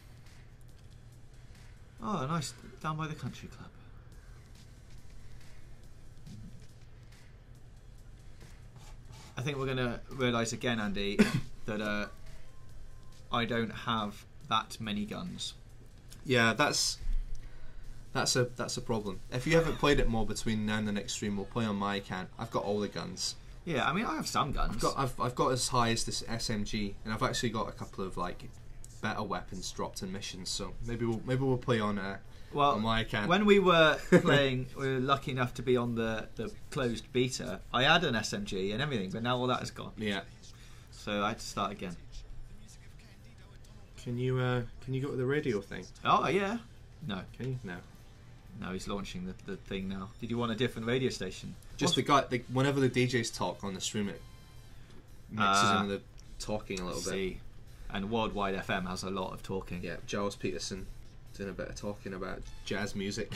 Oh, nice, down by the country club. I think we're going to realise again, Andy, that I don't have that many guns. Yeah, that's a problem. If you haven't played it more between now and the next stream, we'll play on my account. I've got all the guns. Yeah, I mean, I have some guns. I've got as high as this SMG, and I've actually got a couple of like better weapons dropped in missions. So maybe we'll play on Well, on my account. When we were playing, we were lucky enough to be on the closed beta. I had an SMG and everything, but now all that is gone. Yeah. So I had to start again. Can you go to the radio thing? Oh yeah. No. Can you? No. No, he's launching the thing now. Did you want a different radio station? Just whenever the DJs talk on the stream, it mixes in the talking a little bit. And Worldwide FM has a lot of talking. Yeah, Giles Peterson doing a bit of talking about jazz music.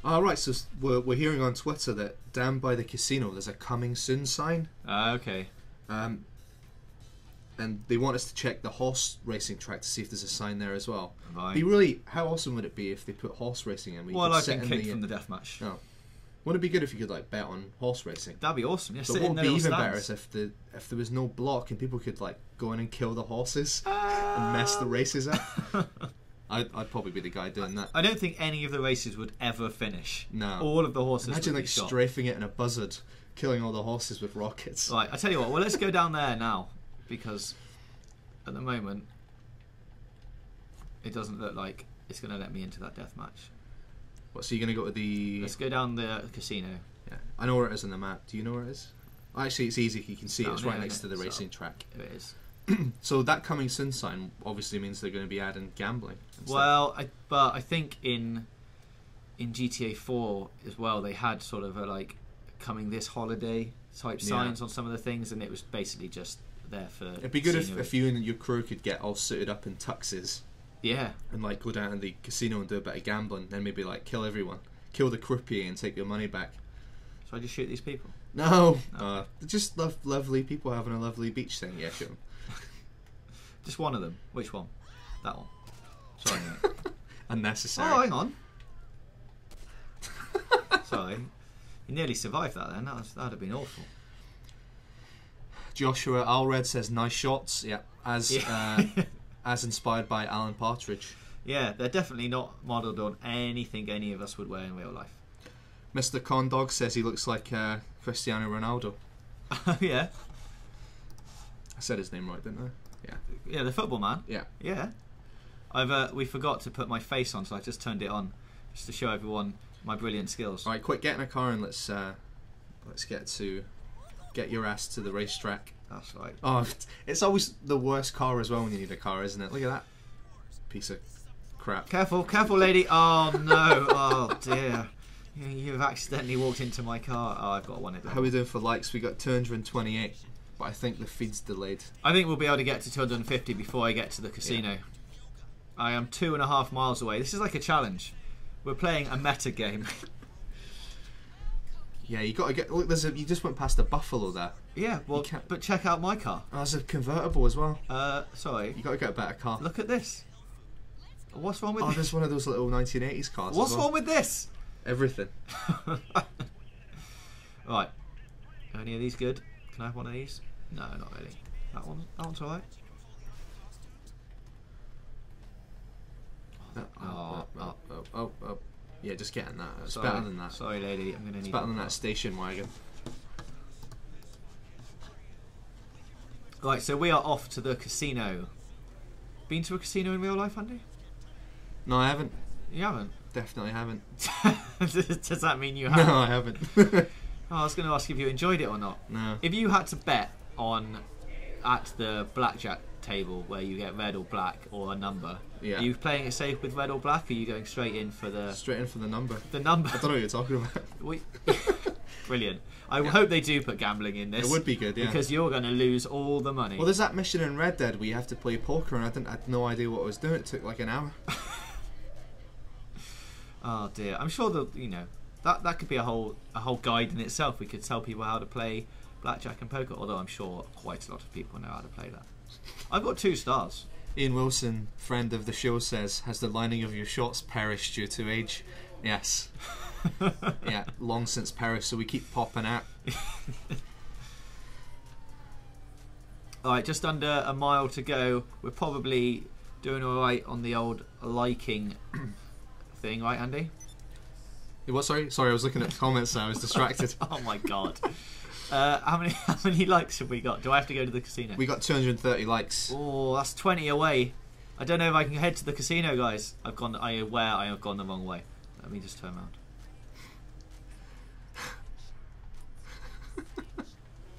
Right, so we're hearing on Twitter that down by the casino there's a coming soon sign. Okay. And they want us to check the horse racing track to see if there's a sign there as well. Right. How awesome would it be if they put horse racing in? Well, I've been kicked from the deathmatch. No. Wouldn't it be good if you could bet on horse racing? That'd be awesome. Yeah, but what would be even better is if there was no block and people could go in and kill the horses and mess the races up. I'd probably be the guy doing that. I don't think any of the races would ever finish. No. All of the horses. Imagine would be shot. strafing it in a buzzard, killing all the horses with rockets. Right, I tell you what. Well, let's go down there now because at the moment it doesn't look like it's going to let me into that deathmatch. What? So you're going to go to the? Let's go down the casino. Yeah, I know where it is on the map. Do you know where it is? Actually, it's easy. You can see it. It's right next to the racing track. It is. So that coming soon sign obviously means they're going to be adding gambling. Well, but I think in GTA 4 as well, they had sort of a coming this holiday type signs on some of the things, and it was basically just there for. It'd be good if you and your crew could get all suited up in tuxes. Yeah. And go down to the casino and do a bit of gambling, then maybe kill everyone, kill the croupier and take your money back. So I just shoot these people? No. They're just lovely people having a lovely beach thing. Yeah, shoot them. Just one of them. Which one? That one. Sorry, mate. Unnecessary. Oh, hang on. Sorry. You nearly survived that then. That'd have been awful. Joshua Alred says, nice shots. Yeah. As inspired by Alan Partridge. Yeah, they're definitely not modelled on anything any of us would wear in real life. Mr. Condog says he looks like Cristiano Ronaldo. Yeah. I said his name right, didn't I? Yeah. Yeah, the football man. Yeah. Yeah. We forgot to put my face on, so I just turned it on just to show everyone my brilliant skills. All right, quick, get in a car and let's get your ass to the racetrack. That's right. Oh, it's always the worst car as well when you need a car, isn't it? Look at that piece of crap. Careful, lady. Oh no. Oh dear. You've accidentally walked into my car. Oh, I've got one. How are we doing for likes? We got 228. But I think the feed's delayed. I think we'll be able to get to 250 before I get to the casino. Yeah. I am 2.5 miles away. This is like a challenge. We're playing a meta game. Yeah, you got to get. Look, you just went past a Buffalo there. Yeah, well, but check out my car. Oh, there's a convertible as well. Sorry. You got to get a better car. Look at this. What's wrong with this? Oh, there's one of those little 1980s cars. What's wrong with this? Everything. Right. Are any of these good? Can I have one of these? No, not really. That one's alright. Oh. Yeah, just getting that. It's better than that. Sorry, lady. I'm going to need It's better than that station wagon. Right, so we are off to the casino. Been to a casino in real life, Andy? No, I haven't. You haven't? Definitely haven't. Does that mean you haven't? No, I haven't. I was going to ask if you enjoyed it or not. No. If you had to bet at the blackjack table where you get red or black or a number, yeah. Are you playing it safe with red or black, or are you going straight in for the... Straight in for the number. The number. I don't know what you're talking about. Brilliant. I hope they do put gambling in this. It would be good, yeah. Because you're going to lose all the money. Well, there's that mission in Red Dead where you have to play poker, and I had no idea what I was doing. It took like an hour. Oh dear. I'm sure that could be a whole guide in itself. We could tell people how to play blackjack and poker, although I'm sure quite a lot of people know how to play that. I've got 2 stars. Ian Wilson, friend of the show, says, has the lining of your shots perished due to age? Yes. Yeah, long since perished, so we keep popping out. Alright, just under a mile to go. We're probably doing alright on the old liking thing, right, Andy? What, sorry? Sorry, I was looking at the comments and I was distracted. Oh my god. How many likes have we got? Do I have to go to the casino? We got 230 likes. Oh, that's 20 away. I don't know if I can head to the casino, guys. I have gone the wrong way. Let me just turn around.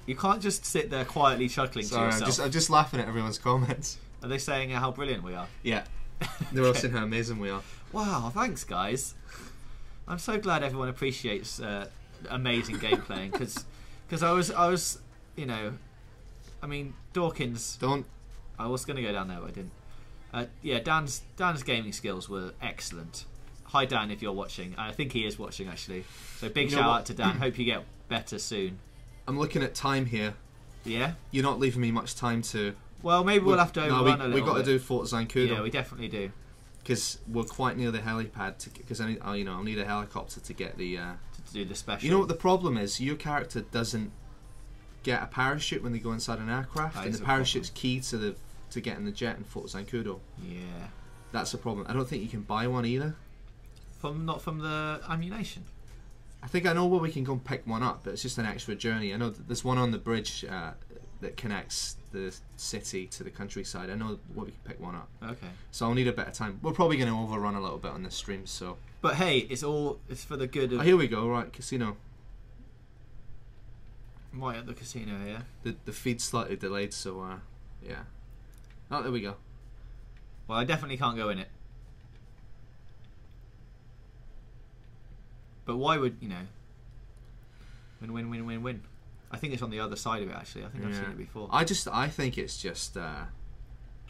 You can't just sit there quietly chuckling to yourself. I'm just laughing at everyone's comments. Are they saying how brilliant we are? Yeah. They're all saying how amazing we are. Wow, thanks, guys. I'm so glad everyone appreciates amazing game playing, because I was, you know, I mean, Dawkins. Don't. I was going to go down there, but I didn't. Yeah, Dan's gaming skills were excellent. Hi, Dan, if you're watching. I think he is watching, actually. So big shout out to Dan. Hope you get better soon. I'm looking at time here. Yeah? You're not leaving me much time to... Well, maybe we'll have to overrun a little bit. We've got to do Fort Zancudo. Yeah, we definitely do. Because we're quite near the helipad. Because I'll need a helicopter to get the... to do the special. You know what the problem is? Your character doesn't get a parachute when they go inside an aircraft. And the parachute's key to getting the jet in Fort Zancudo. Yeah. That's a problem. I don't think you can buy one either. Not from the ammunition? I think I know where we can go and pick one up, but it's just an extra journey. I know that there's one on the bridge that connects the city to the countryside. I know where we can pick one up. Okay. So I'll need a bit of time. We're probably going to overrun a little bit on this stream, so... But hey, it's for the good of... Oh, here we go. Right, casino. Right at the casino here. The feed's slightly delayed, so yeah. Oh, there we go. Well, I definitely can't go in it. But why would, you know... Win. I think it's on the other side of it, actually. I think I've seen it before. I think it's just... I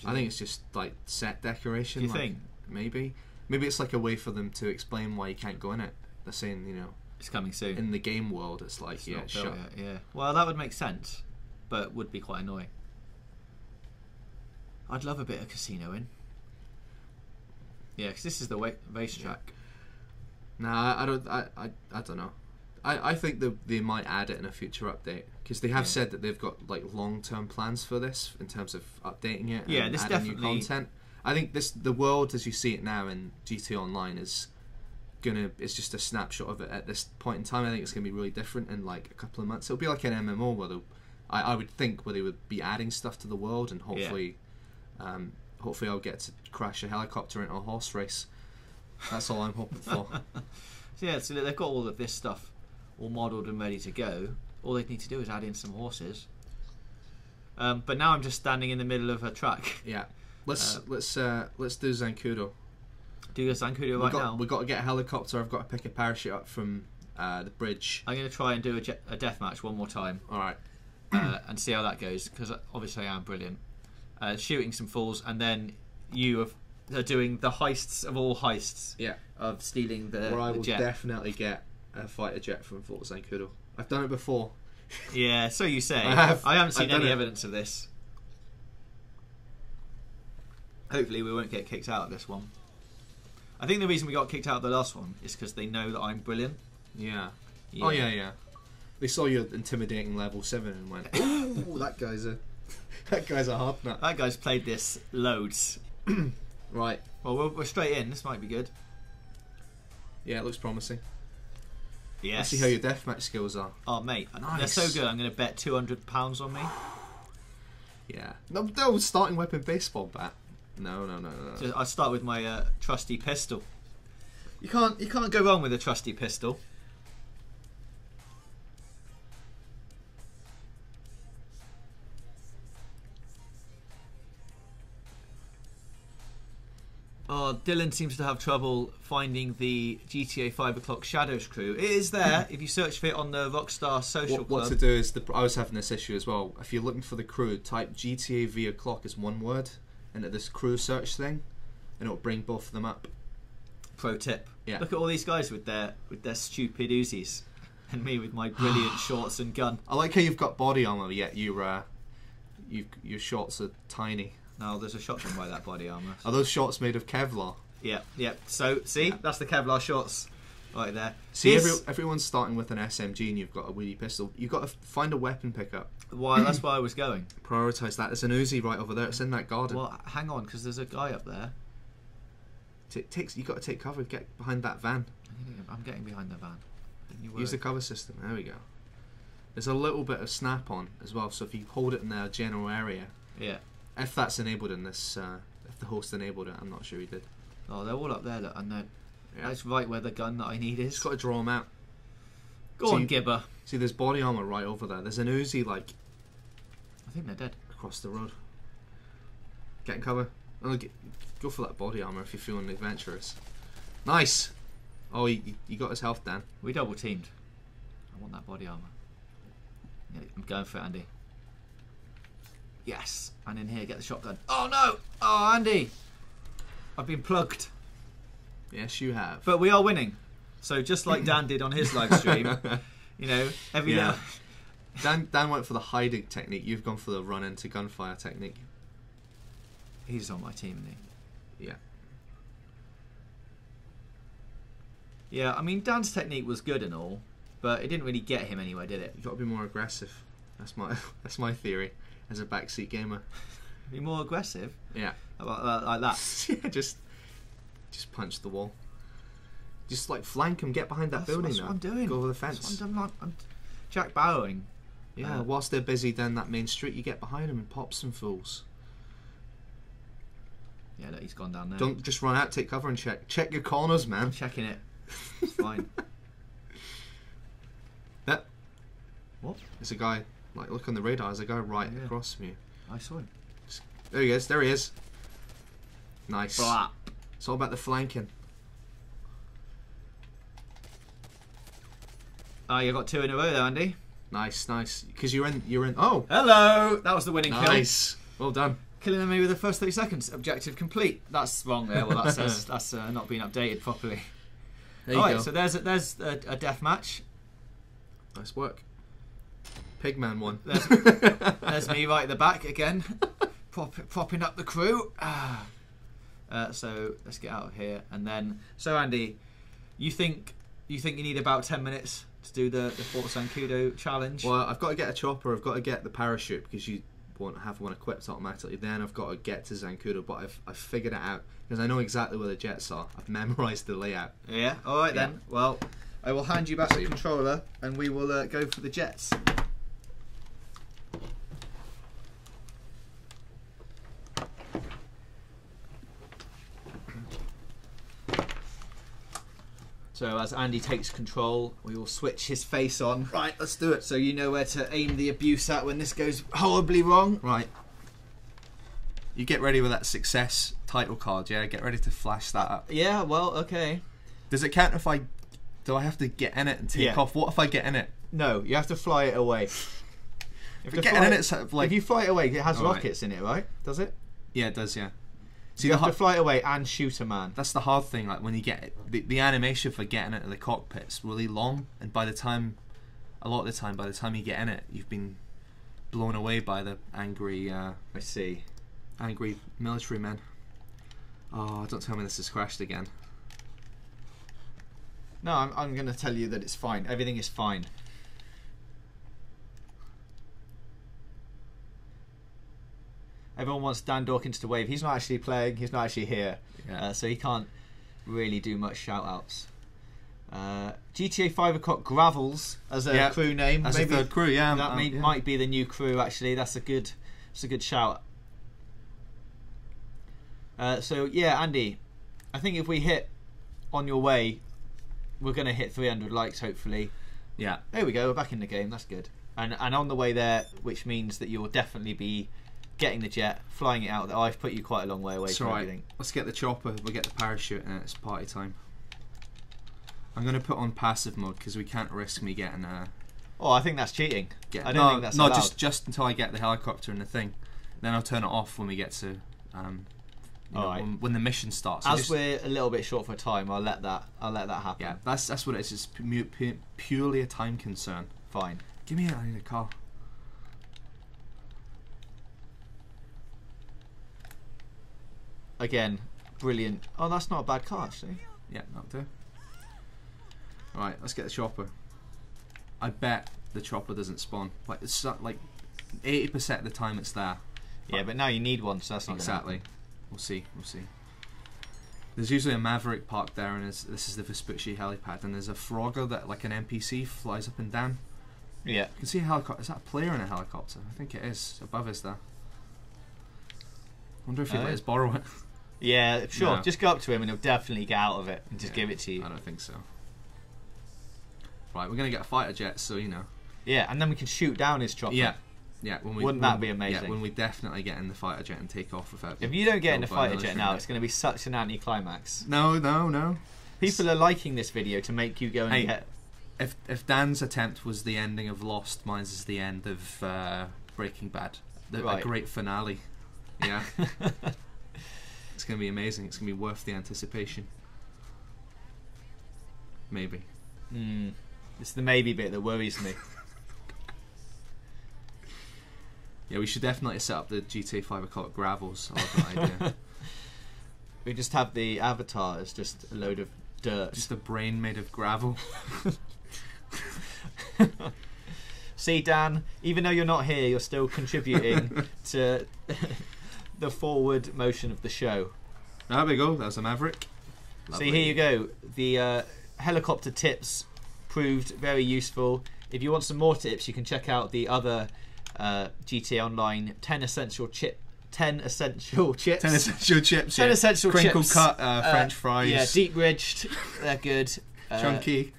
think it's just, like, set decoration. Do you think? Maybe. Maybe it's like a way for them to explain why you can't go in it. They're saying, you know... It's coming soon. In the game world, it's like, it's shut. Yeah. Well, that would make sense, but would be quite annoying. I'd love a bit of casino in. Yeah, because this is the racetrack. Nah, I don't know. I think they might add it in a future update, because they have said that they've got like long-term plans for this in terms of updating it. Yeah, and this adding definitely new content. I think the world as you see it now in GTA Online it's just a snapshot of it at this point in time. I think it's gonna be really different in like a couple of months. It'll be like an MMO where I would think where they would be adding stuff to the world, and hopefully I'll get to crash a helicopter into a horse race. That's all I'm hoping for. So they've got all of this stuff all modelled and ready to go. All they need to do is add in some horses. But now I'm just standing in the middle of a track. Yeah, let's do Zancudo. Do a Zancudo right now. We've got to get a helicopter. I've got to pick a parachute up from the bridge. I'm going to try and do a deathmatch one more time. All right. And see how that goes, because obviously I am brilliant. Shooting some fools, and then you are doing the heists of all heists. Yeah. Of stealing the jet. Where I will definitely get a fighter jet from Fort Zancudo. I've done it before. Yeah, so you say. I haven't seen any evidence of this. Hopefully we won't get kicked out of this one. I think the reason we got kicked out of the last one is because they know that I'm brilliant. Yeah. Oh yeah. They saw your intimidating level 7 and went, "Ooh, that guy's a hard nut." That guy's played this loads. Right. Well, we're straight in. This might be good. Yeah, it looks promising. Yes. Let's see how your deathmatch skills are. Oh, mate, nice. They're so good. I'm going to bet £200 on me. Yeah. No, starting weapon baseball bat. No. I start with my trusty pistol. You can't go wrong with a trusty pistol. Oh, Dylan seems to have trouble finding the GTA 5 o'clock Shadows crew. It is there if you search for it on the Rockstar social club. What to do is, I was having this issue as well. If you're looking for the crew, type GTA V o'clock as one word into this crew search thing, and it'll bring both of them up. Pro tip. Yeah. Look at all these guys with their stupid Uzis, and me with my brilliant shorts and gun. I like how you've got body armor, yet your shorts are tiny. No, there's a shotgun by that body armor. Are those shorts made of Kevlar? Yeah. So, see? Yeah. That's the Kevlar shorts right there. See, everyone's starting with an SMG and you've got a wheelie pistol. You've got to find a weapon pickup. Why? That's where I was going. Prioritise that. There's an Uzi right over there. It's in that garden. Well, hang on, because there's a guy up there. You've got to take cover. Get behind that van. I'm getting behind the van. Use the cover system. There we go. There's a little bit of snap on as well, so if you hold it in the general area, if that's enabled in this, if the host enabled it, I'm not sure he did. Oh, they're all up there, look, and that's right where the gun that I need is. Just got to draw them out. Go on, Gibber. See, there's body armor right over there. There's an Uzi like. I think they're dead. Across the road. Get in cover. Oh, go for that body armor if you're feeling adventurous. Nice. Oh, he got his health down. We double teamed. I want that body armor. Yeah, I'm going for it, Andy. Yes. And in here, get the shotgun. Oh no! Oh, Andy! I've been plugged. Yes, you have. But we are winning. So just like Dan did on his live stream, you know, every now. Dan went for the hiding technique. You've gone for the run into gunfire technique. He's on my team, isn't he? Yeah. Yeah, I mean, Dan's technique was good and all, but it didn't really get him anywhere, did it? You got to be more aggressive. That's my theory as a backseat gamer. Be more aggressive. Yeah. Like that. Yeah, just punch the wall. Just like flank him, get behind that building. That's what I'm doing. Go over the fence. That's what I'm Jack Barrowing. Yeah, whilst they're busy down that main street, you get behind them and pop some fools. Yeah, look, he's gone down there. Don't just run out, take cover and check your corners, man. I'm checking it. It's fine. Yep. What? There's a guy, like, look on the radar, there's a guy right across from you. I saw him. There he is, there he is. Nice. Blap. It's all about the flanking. Oh, you got 2 in a row there, Andy. Nice, nice. Because you're in. Oh, hello. That was the winning kill. Nice. Well done. Killing them within the first 30 seconds. Objective complete. That's wrong there. Well, that says that's not been updated properly. There you go. So there's a death match. Nice work. Pigman won. There's me right at the back again, propping up the crew. So let's get out of here, and then. So Andy, you think you need about 10 minutes to do the Fort Zancudo challenge? Well, I've got to get a chopper. I've got to get the parachute because you won't have one equipped automatically. Then I've got to get to Zancudo, but I've figured it out because I know exactly where the jets are. I've memorised the layout. Yeah. All right then. Well, I will hand you back the controller, and we will go for the jets. So as Andy takes control, we will switch his face on. Right, let's do it. So you know where to aim the abuse at when this goes horribly wrong. Right. You get ready with that success title card, yeah? Get ready to flash that up. Yeah, well, okay. Does it count if do I have to get in it and take off? What if I get in it? No, you have to fly it away. If getting in it's like... If you fly it away, it has rockets in it, right? Does it? Yeah, it does, yeah. So you have to fly it away and shoot a man. That's the hard thing, like when you get it, the animation for getting into the cockpit's really long, and a lot of the time, by the time you get in it, you've been blown away by the angry angry military men. Oh, don't tell me this has crashed again. No, I'm going to tell you that it's fine. Everything is fine. Everyone wants Dan Dawkins to wave. He's not actually playing. He's not actually here. Yeah. So he can't really do much shout-outs. GTA 5 o'clock Gravels as a crew name. As maybe a third crew, yeah. That might be the new crew, actually. That's a good shout. So, yeah, Andy, I think if we hit On Your Way, we're going to hit 300 likes, hopefully. Yeah. There we go. We're back in the game. That's good. And on the way there, which means that you'll definitely be getting the jet, flying it out. I've put you quite a long way away from everything. Let's get the chopper, we'll get the parachute, and it's party time. I'm going to put on passive mode because we can't risk me getting a... Oh, I think that's cheating. I don't think that's allowed. just until I get the helicopter and the thing. Then I'll turn it off when we get to... when the mission starts. As we're a little bit short for time, I'll let that happen. Yeah, that's what it is. It's purely a time concern. Fine. Give me a car. Again, brilliant. Oh, that's not a bad car, actually. Yeah, that'll do. Alright, let's get the chopper. I bet the chopper doesn't spawn. Like, it's like 80% of the time it's there. Yeah, but now you need one, so that's not exactly. We'll see. There's usually a Maverick parked there, and this is the Vespucci helipad, and there's a Frogger that, like an NPC, flies up and down. Yeah. You can see a helicopter. Is that a player in a helicopter? I think it is. Above us there. I wonder if he'd let us borrow it. Yeah, sure. No. Just go up to him and he'll definitely get out of it and just give it to you. I don't think so. Right, we're going to get a fighter jet, so you know. Yeah, and then we can shoot down his chopper. Yeah. Wouldn't that be amazing? Yeah, when we definitely get in the fighter jet and take off without. If you don't get in the fighter jet now, it's going to be such an anti-climax. No. People are liking this video to make you go and get... If Dan's attempt was the ending of Lost, mine's is the end of Breaking Bad. A great finale. Yeah. It's going to be amazing. It's going to be worth the anticipation. Maybe. It's the maybe bit that worries me. Yeah, we should definitely set up the GTA 5 o'clock gravels. I love that idea. We just have the avatar as just a load of dirt. Just a brain made of gravel. See, Dan, even though you're not here, you're still contributing to the forward motion of the show. There we go. There's a Maverick. Lovely. See, here you go. The helicopter tips proved very useful. If you want some more tips, you can check out the other GTA Online 10 essential chips. 10 essential chips. 10 essential chips. 10 essential Crinkle chips. cut French fries. Yeah, deep ridged. They're good. Chunky.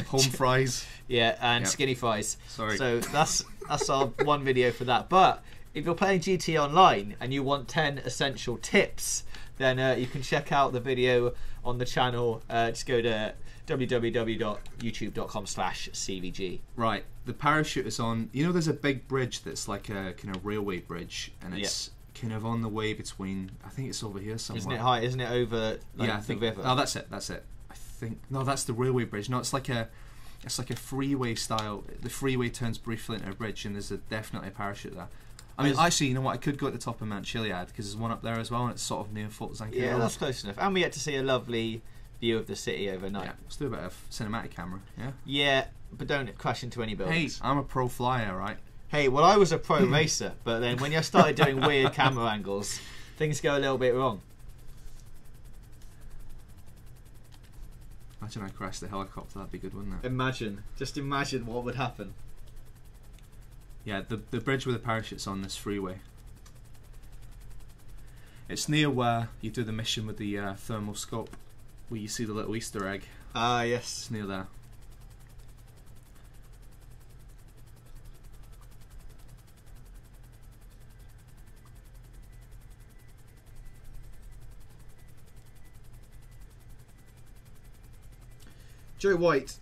Home fries. Yeah, and skinny fries. Sorry. So that's our one video for that. But if you're playing GTA Online and you want 10 essential tips, then you can check out the video on the channel. Just go to www.youtube.com/CVG. Right, the parachute is on. You know, there's a big bridge that's like a kind of railway bridge, and it's kind of on the way between. I think it's over here somewhere. Isn't it high? Isn't it over? Like, I think. the river? Oh, that's it. I think no, that's the railway bridge. No, it's like a freeway style. The freeway turns briefly into a bridge, and there's definitely a parachute there. I mean, actually, you know what? I could go at the top of Mount Chiliad because there's one up there as well, and it's sort of near Fort Zancudo. Yeah, that's close enough. And we get to see a lovely view of the city overnight. Yeah, let's do a bit of cinematic camera. Yeah. Yeah, but don't crash into any buildings. Hey, I'm a pro flyer, right? Hey, well, I was a pro racer, but then when you started doing weird camera angles, things go a little bit wrong. Imagine I crashed the helicopter. That'd be good, wouldn't it? Just imagine what would happen. Yeah, the bridge with the parachute's on this freeway. It's near where you do the mission with the thermal scope, where you see the little Easter egg. Ah, yes. It's near there. Joe White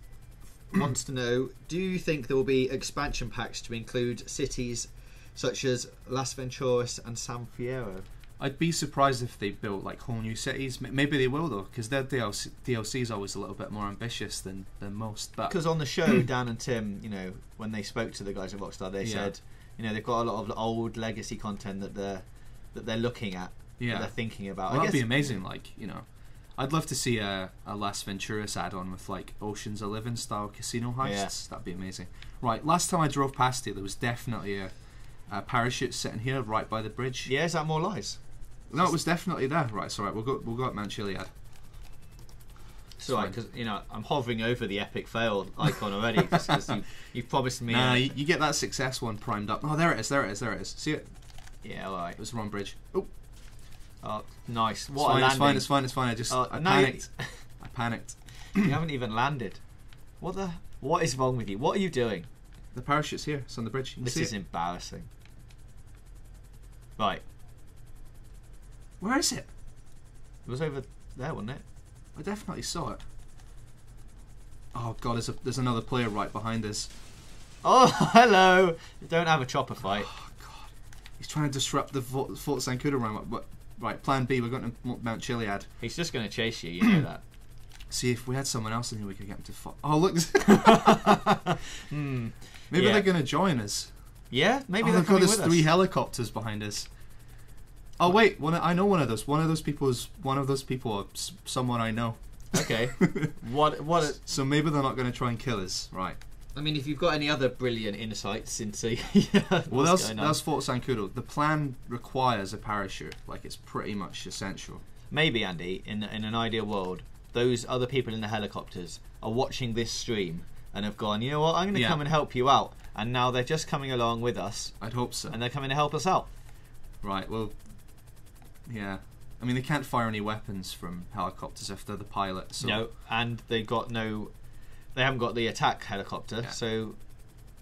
wants to know, do you think there will be expansion packs to include cities such as Las Venturas and San Fierro? I'd be surprised if they built like whole new cities. Maybe they will though, because their DLC is always a little bit more ambitious than most. Because on the show, Dan and Tim, you know, when they spoke to the guys at Rockstar, they said, you know, they've got a lot of old legacy content that they're looking at, that they're thinking about. Well, that'd be amazing. Like, you know, I'd love to see a Las Venturas add-on with like Ocean's 11 style casino heists. Yeah. That'd be amazing. Right, last time I drove past it, there was definitely a parachute sitting here right by the bridge. Yeah, is that more lies? No, it was definitely there. Right, it's alright. We'll go at Mount Chiliad. It's alright, because you know I'm hovering over the epic fail icon already because you've promised me. Nah, you get that success one primed up. Oh, there it is. See it? Yeah, alright. It was the wrong bridge. Oh, nice. What a landing. It's fine. I just I panicked. I panicked. You haven't even landed. What is wrong with you? What are you doing? The parachute's here. It's on the bridge. This is embarrassing. Right. Where is it? It was over there, wasn't it? I definitely saw it. Oh god, there's another player right behind us. Oh, hello! Don't have a chopper fight. Oh god, he's trying to disrupt the Fort Zancudo run. Right, Plan B. We're going to Mount Chiliad. He's just going to chase you. You know that. See, if we had someone else in here, we could get him to. Oh look. Maybe they're going to join us. Yeah, maybe they're coming with us. There's 3 helicopters behind us. Oh wait, I know one of those. One of those people is someone I know. Okay. What? So maybe they're not going to try and kill us, right? I mean, if you've got any other brilliant insights into well, that's Fort Zancudo. The plan requires a parachute. Like, it's pretty much essential. Maybe, Andy, in an ideal world, those other people in the helicopters are watching this stream and have gone, you know what? I'm going to come and help you out. and now they're just coming along with us. I'd hope so. And they're coming to help us out. Right, well, yeah. I mean, they can't fire any weapons from helicopters if they're the pilot. So. No, and they haven't got the attack helicopter, Yeah. so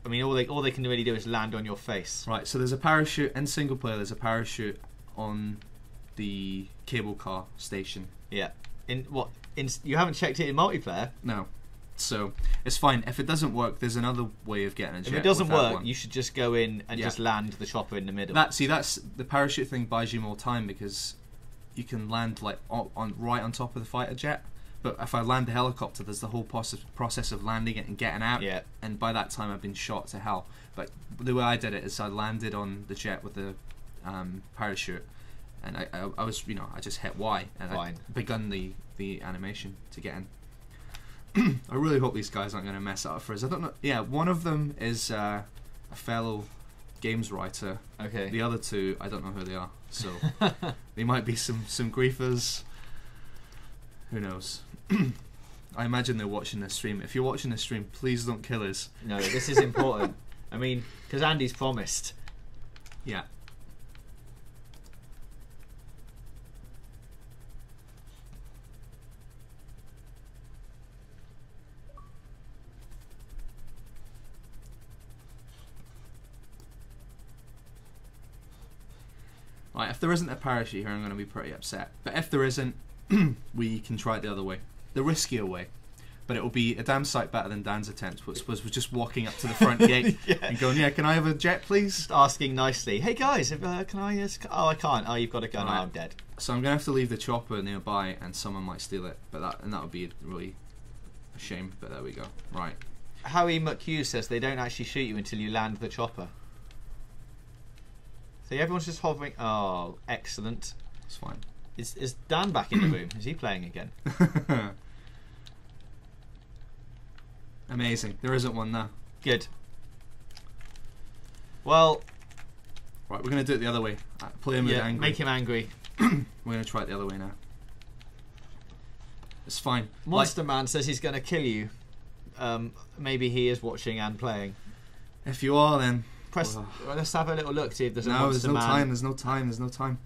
I mean, all they can really do is land on your face. Right, so there's a parachute in single player. There's a parachute on the cable car station. Yeah. You haven't checked it in multiplayer? No. So it's fine. If it doesn't work, there's another way of getting a jet. If it doesn't without work, one. you should just go in and just land the chopper in the middle. That's the parachute thing buys you more time because you can land like right on top of the fighter jet. But if I land the helicopter, there's the whole process of landing it and getting out. Yeah. And by that time, I've been shot to hell. But the way I did it is I landed on the jet with the parachute, and I was, I just hit Y and Fine. I begun the animation to get in. I really hope these guys aren't going to mess it up for us. I don't know. Yeah, one of them is a fellow games writer. Okay. The other two, I don't know who they are. So they might be some griefers. Who knows? I imagine they're watching this stream. If you're watching this stream, please don't kill us. No, this is important. I mean, because Andy's promised. Yeah. Right, if there isn't a parachute here, I'm going to be pretty upset. But if there isn't, we can try it the other way. The riskier way. But it will be a damn sight better than Dan's attempt, which was just walking up to the front gate and going, yeah, can I have a jet, please? Just asking nicely, hey guys, can I... Oh, I can't. Oh, you've got a gun. Right. Oh, I'm dead. So I'm going to have to leave the chopper nearby and someone might steal it. But that would be really a shame. But there we go. Right. Howie McHugh says they don't actually shoot you until you land the chopper. So everyone's just hovering. Oh, excellent. It's fine. Is Dan back in the room? Is he playing again? Amazing. There isn't one now. Good. Well... Right, we're going to do it the other way. Play him with angry. Make him angry. We're going to try it the other way now. It's fine. Monster Man says he's going to kill you. Maybe he is watching and playing. If you are, then... Let's have a little look, see if there's a no, Monster Man. time. There's no time. There's no time.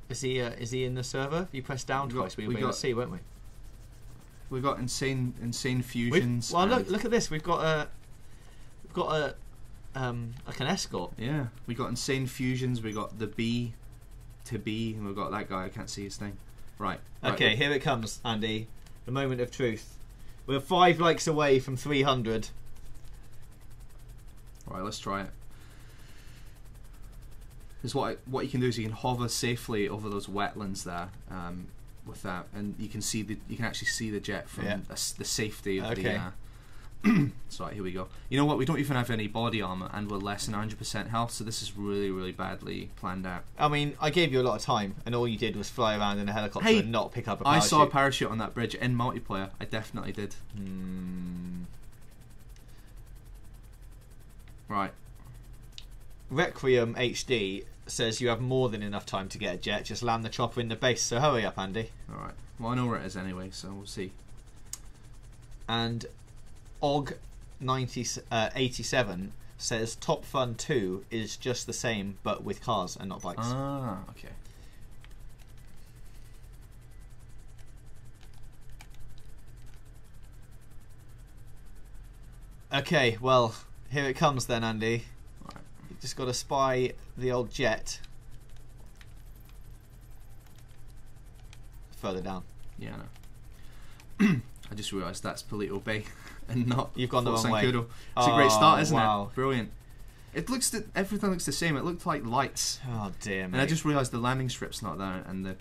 Is he in the server? If you press down twice, we'll be able to see, won't we? We've got insane fusions. Well, look at this. We've got like an escort. Yeah, we got insane fusions. We got the B to B, and we've got that guy. I can't see his thing. Right. Okay, here it comes, Andy. The moment of truth. We're 5 likes away from 300. Right, let's try it. Because what you can do is you can hover safely over those wetlands there, with that, and you can actually see the jet from the safety of the. So right, here we go. You know what? We don't even have any body armor, and we're less than 100% health. So this is really, really badly planned out. I mean, I gave you a lot of time, and all you did was fly around in a helicopter and not pick up a parachute. I saw a parachute on that bridge in multiplayer. I definitely did. Right. Requiem HD says you have more than enough time to get a jet. Just land the chopper in the base. So hurry up, Andy. All right. Well, I know where it is anyway, so we'll see. And Og 87 says Top Fun 2 is just the same, but with cars and not bikes. Ah, okay. Okay, well, here it comes then, Andy. Right. You just got to spy the old jet. Further down. Yeah, I know. I just realised that's Polito Bay and not. You've gone the wrong way. It's a great start, isn't it? Brilliant. Everything looks the same. It looked like lights. Oh dear, mate. And I just realised the landing strip's not there, and the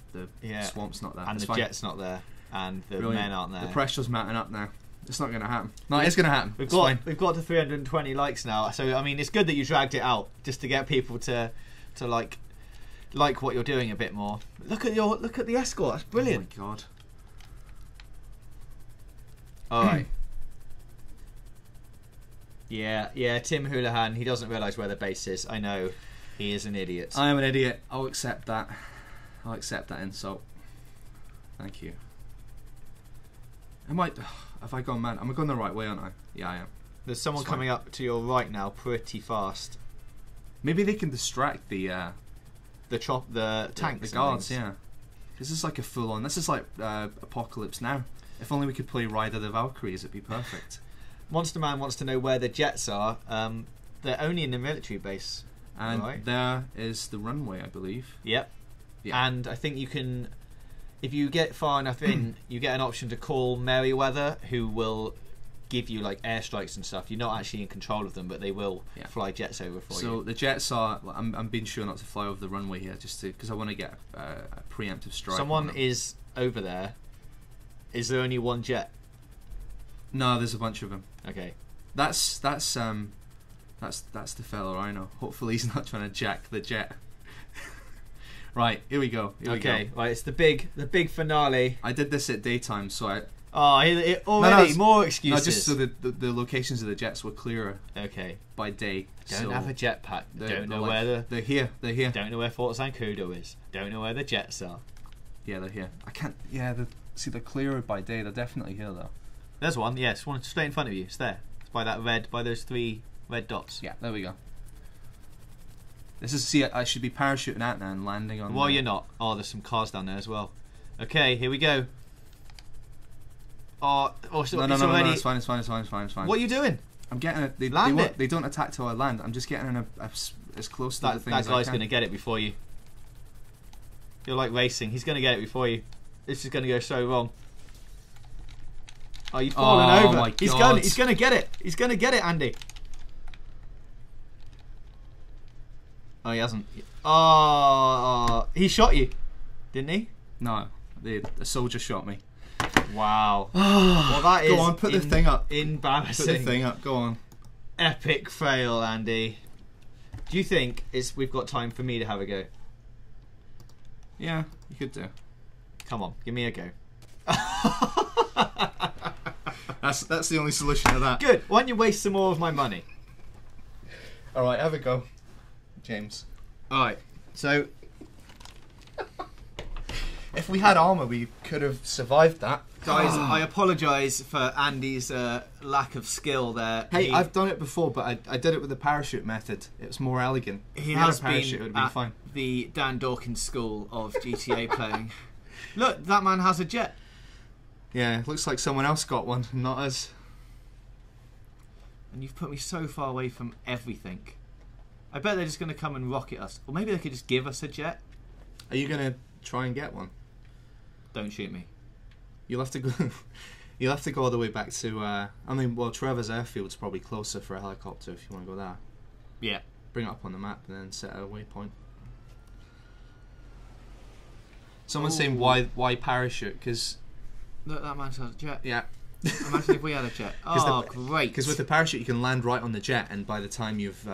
swamp's not there. And the jet's not there, and the men aren't there. The pressure's mounting up now. It's not going to happen. No, it's going to happen. We've got to 320 likes now. So I mean, it's good that you dragged it out just to get people to like what you're doing a bit more. Look at the escort. That's brilliant. Oh my god. All right. Yeah. Tim Houlihan. He doesn't realise where the base is. I know. He is an idiot. I am an idiot. I'll accept that. I'll accept that insult. Thank you. I might. Have I gone mad? Am I going the right way, aren't I? Yeah, I am. There's someone coming up to your right now, pretty fast. Maybe they can distract the tanks, the guards. Yeah, this is like a full-on. This is like Apocalypse Now. If only we could play Ride of the Valkyries, it'd be perfect. Monster Man wants to know where the jets are. They're only in the military base, and right? There is the runway, I believe. Yep. Yeah. And I think you can, if you get far enough in, you get an option to call Merryweather, who will give you like airstrikes and stuff. You're not actually in control of them, but they will fly jets over for you. So the jets are. I'm being sure not to fly over the runway here, just because I want to get a preemptive strike. Someone is over there. Is there only one jet? No, there's a bunch of them. Okay. That's the fella I know. Hopefully he's not trying to jack the jet. Right, here we go. Right, it's the big finale. I did this at daytime, so I. Already more excuses. No, just so the locations of the jets were clearer. Okay. By day. Don't have a jetpack. Don't know where they're here. They're here. Don't know where Fort Zancudo is. Don't know where the jets are. Yeah, they're here. I can't. Yeah, they're clearer by day. They're definitely here though. There's one. Yes, one straight in front of you. It's there. It's by those 3 red dots. Yeah, there we go. This is. See, I should be parachuting out now and landing on. Well, you're not. Oh, there's some cars down there as well. Okay, here we go. No, it's fine. What are you doing? I'm getting it. They don't attack till I land. I'm just getting as close to the thing as I can. That guy's going to get it before you. You're like racing. He's going to get it before you. This is going to go so wrong. Oh, you've fallen over. My God. He's going to get it. He's going to get it, Andy. Oh, he hasn't. Oh, he shot you, didn't he? No, the soldier shot me. Wow. Well, that is. Go on, put the thing up. Embarrassing. Put the thing up. Go on. Epic fail, Andy. Do you think we've got time for me to have a go? Yeah, you could do. Come on, give me a go. That's the only solution to that. Good. Why don't you waste some more of my money? All right, have a go, James. All right. So, if we had armor, we could have survived that. Guys, I apologise for Andy's lack of skill there. Hey, I've done it before, but I did it with the parachute method. It was more elegant. He has been at the Dan Dawkins School of GTA playing. Look, that man has a jet. Yeah, looks like someone else got one, not us. And you've put me so far away from everything. I bet they're just going to come and rocket us. Or maybe they could just give us a jet. Are you going to try and get one? Don't shoot me. You'll have to go. You'll have to go all the way back to. Trevor's airfield's probably closer for a helicopter if you want to go there. Yeah. Bring it up on the map and then set a waypoint. Someone's saying why parachute? Because look, that man's got a jet. Yeah. Imagine if we had a jet. Oh, great! Because with the parachute you can land right on the jet, and by the time you've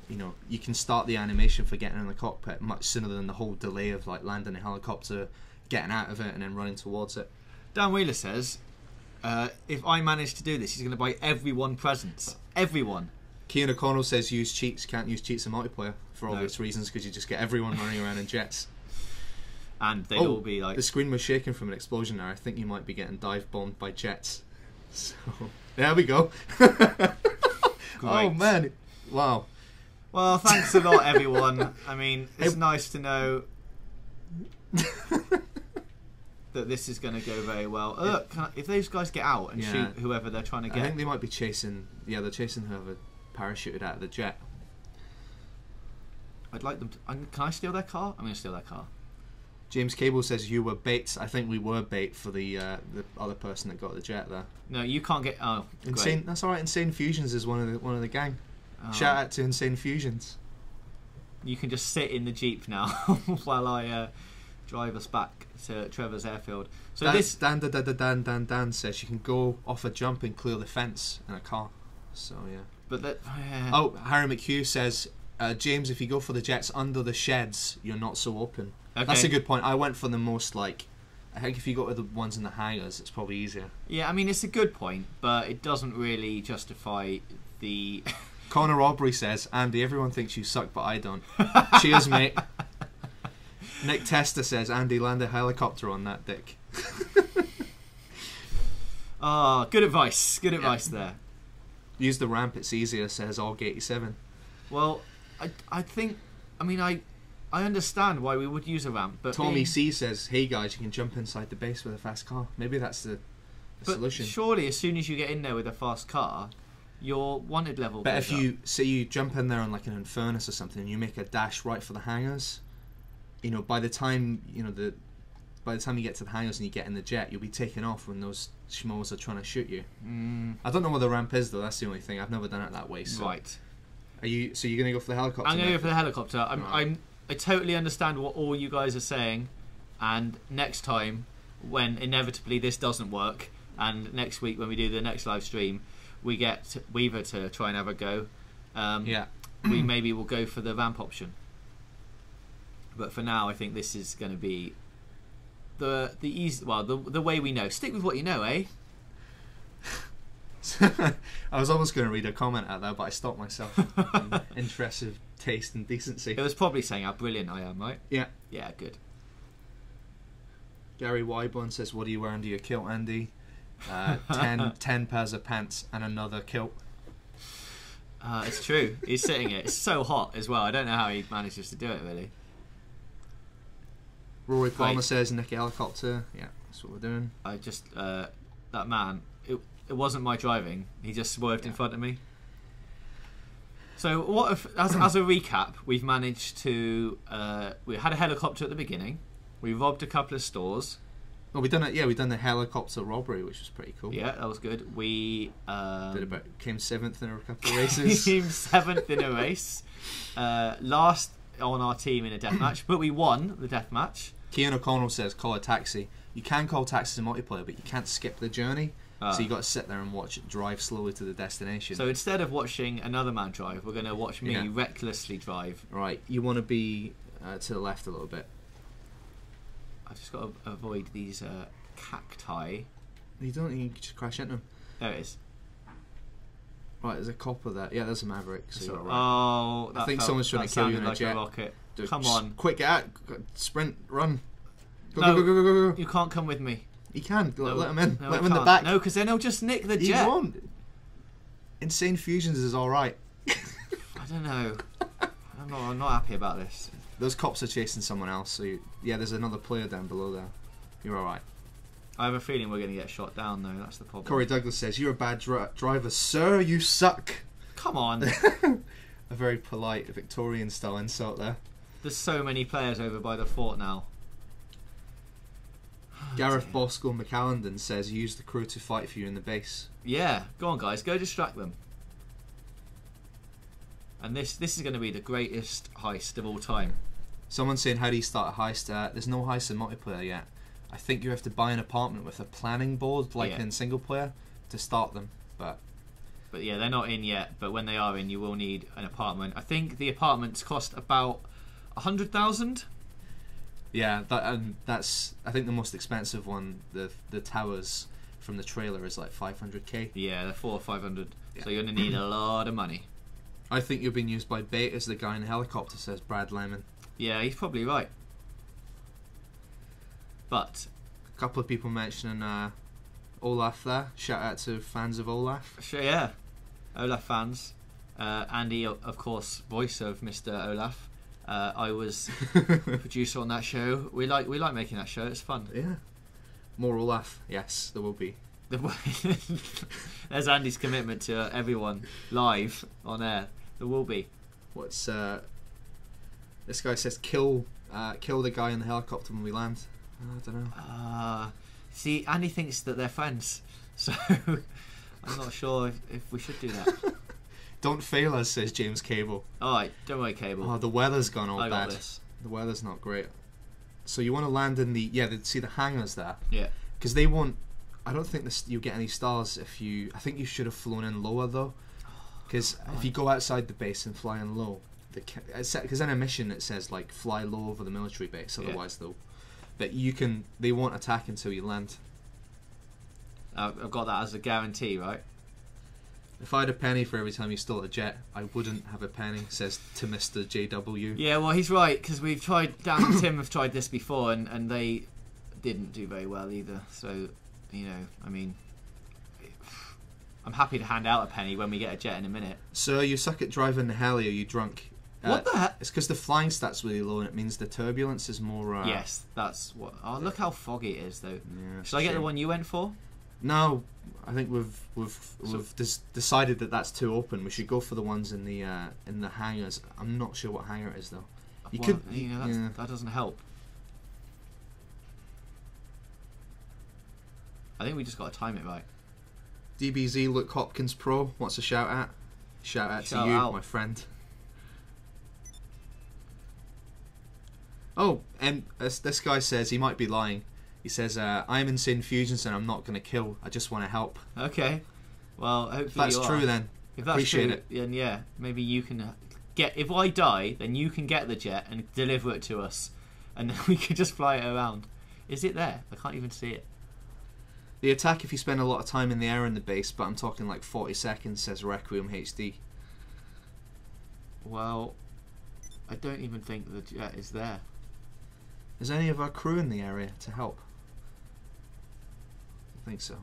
you can start the animation for getting in the cockpit much sooner than the whole delay of like landing a helicopter, getting out of it, and then running towards it. Dan Wheeler says, if I manage to do this, he's going to buy everyone presents. Everyone. Kean O'Connell says use cheats. Can't use cheats in multiplayer for obvious reasons because you just get everyone running around in jets. And they'll all be like... The screen was shaking from an explosion there. I think you might be getting dive bombed by jets. So, there we go. Oh, man. Wow. Well, thanks a lot, everyone. I mean, it's nice to know that this is going to go very well. Look, if those guys get out and shoot whoever they're trying to get... I think they might be chasing... Yeah, they're chasing whoever parachuted out of the jet. I'd like them to... Can I steal their car? I'm going to steal their car. James Cable says you were bait. I think we were bait for the other person that got the jet there. No, you can't get... Oh, Insane. Great. That's all right. Insane Fusions is one of the gang. Shout out to Insane Fusions. You can just sit in the Jeep now while I drive us back to Trevor's airfield. So Dan says you can go off a jump and clear the fence in a car. So yeah. But Harry McHugh says James, if you go for the jets under the sheds, you're not so open. Okay. That's a good point. I went for the most I think if you go to the ones in the hangars, it's probably easier. Yeah, I mean it's a good point, but it doesn't really justify the. Connor Robbery says, Andy, everyone thinks you suck, but I don't. Cheers, mate. Nick Testa says, Andy, land a helicopter on that dick. Ah, good advice. Good advice there. Use the ramp, it's easier, says Org87. Well, I think... I mean, I understand why we would use a ramp, but... Tommy C says, hey guys, you can jump inside the base with a fast car. Maybe that's the solution. Surely, as soon as you get in there with a fast car, your wanted level But goes if you... Say you jump in there on like an Infernus or something, and you make a dash right for the hangars, you know, by the time you get to the hangars and you get in the jet, you'll be taken off when those schmoes are trying to shoot you. I don't know what the ramp is though. That's the only thing. I've never done it that way. So. Right. So you're gonna go for the helicopter? I'm gonna go for the helicopter. I totally understand what all you guys are saying, and next time, when inevitably this doesn't work, and next week when we do the next live stream, we get Weaver to try and have a go. We maybe will go for the ramp option. But for now, I think this is going to be the easy. Well, the way we know. Stick with what you know, eh? I was almost going to read a comment out there, but I stopped myself. In interest of taste and decency. It was probably saying how brilliant I am, right? Yeah. Yeah, good. Gary Wyborn says, "What do you wear under your kilt, Andy?" 10 pairs of pants and another kilt. It's true. He's sitting it. It's so hot as well. I don't know how he manages to do it, really. Rory Palmer says, Nicky helicopter. Yeah, that's what we're doing. I just, that man, it wasn't my driving. He just swerved in front of me. So what if, as a recap, we've managed to, we had a helicopter at the beginning. We robbed a couple of stores. Well, we done it. Yeah, we done the helicopter robbery, which was pretty cool. Yeah, that was good. We came 7th in a couple of races. Came 7th in a race. Last on our team in a deathmatch, but we won the deathmatch. Kean O'Connell says, "Call a taxi." You can call taxis in multiplayer, but you can't skip the journey. So you got to sit there and watch it drive slowly to the destination. So instead of watching another man drive, we're going to watch me recklessly drive. Right, you want to be to the left a little bit. I've just got to avoid these cacti. You don't. You can just crash into them. There it is. Right, there's a copper there. Yeah, there's a Maverick. So you're right. Oh, I think someone's trying to kill you in a jet. A rocket. Dude, come on, quick, get out, sprint, run. Go. You can't come with me. He can. Let him in. No, let him in the back. No, because then he'll just nick the jet. He won't. Insane Fusions is all right. I don't know. I'm not happy about this. Those cops are chasing someone else. So there's another player down below there. You're all right. I have a feeling we're going to get shot down though. That's the problem. Corey Douglas says, "You're a bad driver, sir. You suck." Come on. A very polite Victorian style insult there. There's so many players over by the fort now. Gareth Bosco McAllendon says, "Use the crew to fight for you in the base." Yeah, go on guys, go distract them. And this is going to be the greatest heist of all time. Someone's saying, "How do you start a heist?" There's no heist in multiplayer yet. I think you have to buy an apartment with a planning board, like in single player, to start them. But yeah, they're not in yet. But when they are in, you will need an apartment. I think the apartments cost about 100,000. Yeah, that's I think the most expensive one. The towers from the trailer is like 500k. Yeah, they're 400 or 500. Yeah. So you're gonna need a lot of money. I think you're being used by bait as the guy in the helicopter, says Brad Lemon. Yeah, he's probably right. But a couple of people mentioning Olaf there. Shout out to fans of Olaf. Sure, yeah, Olaf fans. Andy, of course, voice of Mr. Olaf. I was producer on that show. We like making that show. It's fun. Yeah. More Olaf. Yes, there will be. There's Andy's commitment to everyone live on air. There will be. What's this guy says? Kill the guy in the helicopter when we land. I don't know. See, Andy thinks that they're friends, so I'm not sure if we should do that. Don't fail us, says James Cable. Alright, don't worry, Cable. Oh, the weather's gone all bad. Got this. The weather's not great. So you want to land in the see the hangars there. Yeah. Because they won't. I don't think you'll get any stars if you. I think you should have flown in lower though. Because if you go outside the base and fly in low, because in a mission it says like fly low over the military base. Otherwise though, but they won't attack until you land. I've got that as a guarantee, right? If I had a penny for every time you stole a jet, I wouldn't have a penny, says to Mr. JW. Yeah, well, he's right, because we've tried, Dan and Tim have tried this before, and they didn't do very well either. So, I mean, I'm happy to hand out a penny when we get a jet in a minute. So you suck at driving the heli, or you drunk? What the heck? It's because the flying stat's really low, and it means the turbulence is more. Yes, that's what. Oh, look how foggy it is, though. Yeah, Should I get the one you went for? No, I think we've decided that that's too open. We should go for the ones in the hangars. I'm not sure what hangar it is though. That doesn't help. I think we just got to time it right. DBZ Luke Hopkins Pro wants a shout out. Shout out to you, my friend. Oh, and this guy says he might be lying. He says, "I'm Insane Fusions and I'm not going to kill. I just want to help." Okay. Well, hopefully if that's true, then if that's appreciate true, it. Then yeah, maybe you can get. If I die, then you can get the jet and deliver it to us, and then we can just fly it around. Is it there? I can't even see it. The attack if you spend a lot of time in the air in the base, but I'm talking like 40 seconds, says Requiem HD. Well, I don't even think the jet is there. Is any of our crew in the area to help? I think so.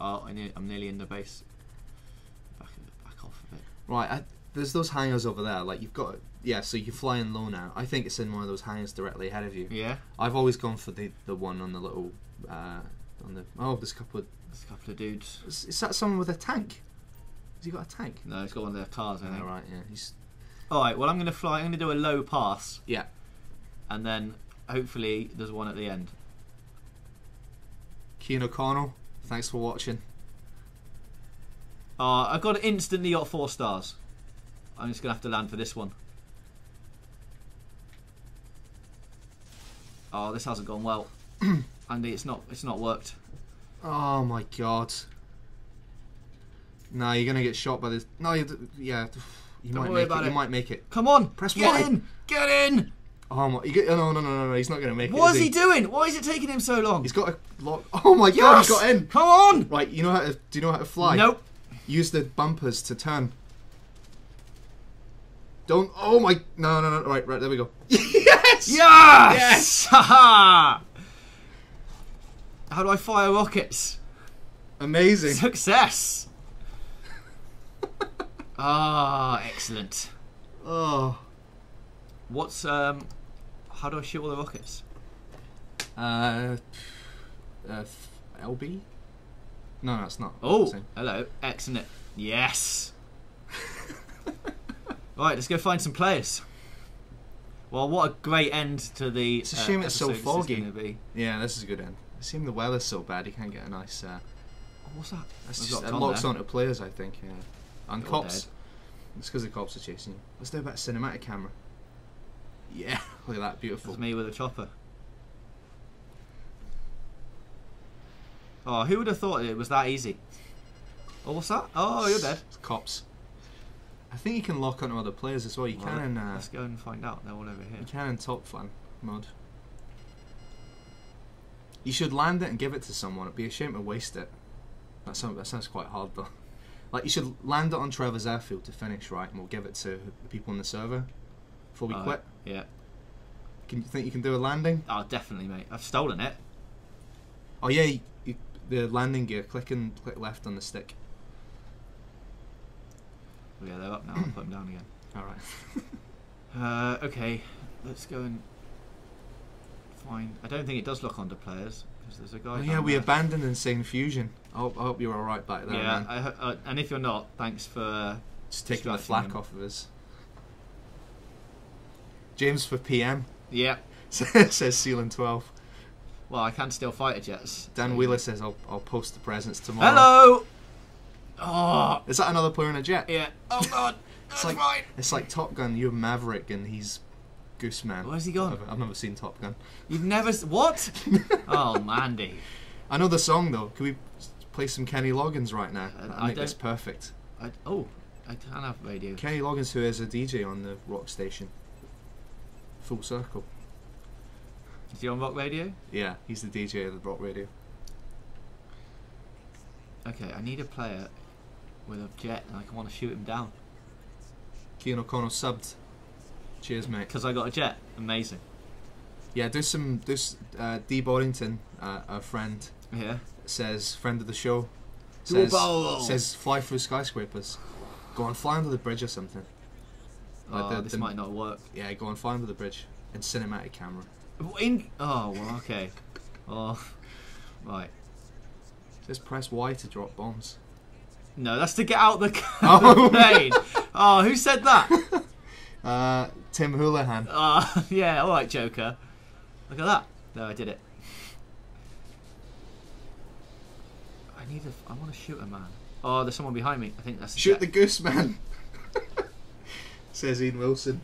Oh, I'm nearly in the base. Back off a bit. Right, there's those hangars over there. Like you've got, yeah. So you're flying low now. I think it's in one of those hangars directly ahead of you. Yeah. I've always gone for the one on the little there's a couple of dudes. Is that someone with a tank? Has he got a tank? No, he's got one of their cars. I think. Right, yeah. He's. All right. Well, I'm going to fly. I'm going to do a low pass. Yeah. And then hopefully there's one at the end. Keane O'Connell, thanks for watching. I instantly got 4 stars. I'm just going to have to land for this one. Oh, this hasn't gone well. Andy, it's not worked. Oh my god. No, you're going to get shot by this. No, yeah. You might make it. Come on, press Y. Get in! Oh my! No! He's not going to make it. What is he doing? Why is it taking him so long? He's got a lock. Oh my god! He got in. Come on! Right, do you know how to fly? Nope. Use the bumpers to turn. Don't. Oh my! No! Right. There we go. Yes! Yes! Haha! How do I fire rockets? Amazing. Success. Excellent. Oh. What's how do I shoot all the rockets? LB? No, it's not. Oh, hello. Excellent. Yes. Right, let's go find some players. Well, what a great end to the. It's a shame it's so foggy. Be. Yeah, this is a good end. I assume the weather's so bad you can't get a nice. What's that? That's just, it locks onto players, I think. Yeah. And cops. Dead. It's because the cops are chasing you. Let's do a better cinematic camera. Yeah, look at that, beautiful. It's me with a chopper. Oh, who would have thought it was that easy? Oh, what's that? Oh, you're dead. It's cops. I think you can lock onto other players as well. You can in. Let's go and find out. They're all over here. You can in Top Fun mode. You should land it and give it to someone. It'd be a shame to waste it. That sounds quite hard though. Like you should land it on Trevor's airfield to finish, right? And we'll give it to the people in the server before we quit. Yeah. Can you think you can do a landing? Oh, definitely, mate. I've stolen it. Oh yeah, the landing gear. Click left on the stick. Oh, yeah, they're up now. I'll put them down again. All right. Okay, let's go and find. I don't think it does lock onto players because there's a guy. Oh yeah, we abandoned Insane Fusion. I hope you're all right back there. Yeah, man. and if you're not, thanks for just taking the flak off of us. James for PM. Yeah. Says Ceiling 12. Well, I can still fighter jets. Dan Wheeler says I'll post the presents tomorrow. Hello. Oh. Is that another player in a jet? Yeah. Oh god. It's like right. It's like Top Gun. You're Maverick and he's Gooseman. Where's he gone? I've never seen Top Gun. You've never what? Oh, Mandy. I know the song though. Can we play some Kenny Loggins right now? I think that's perfect. I can't have radio. Kenny Loggins, who is a DJ on the rock station. Full Circle. Is he on rock radio? Yeah, he's the DJ of the rock radio. Okay, I need a player with a jet and I want to shoot him down. Keane O'Connell subbed. Cheers, mate. Because I got a jet. Amazing. Yeah, D. Boddington, our friend, Yeah. It says friend of the show. Says fly through skyscrapers. Go on, fly under the bridge or something. Like this might not work. Yeah, go on, fly under the bridge in cinematic camera. Oh well, okay. Oh, right. Just press Y to drop bombs. No, that's to get out the plane. Oh, who said that? Tim Houlihan. Yeah, alright, Joker. Look at that. No, I did it. I want to shoot a man. Oh, there's someone behind me. I think that's Shoot the goose man. Says Ian Wilson.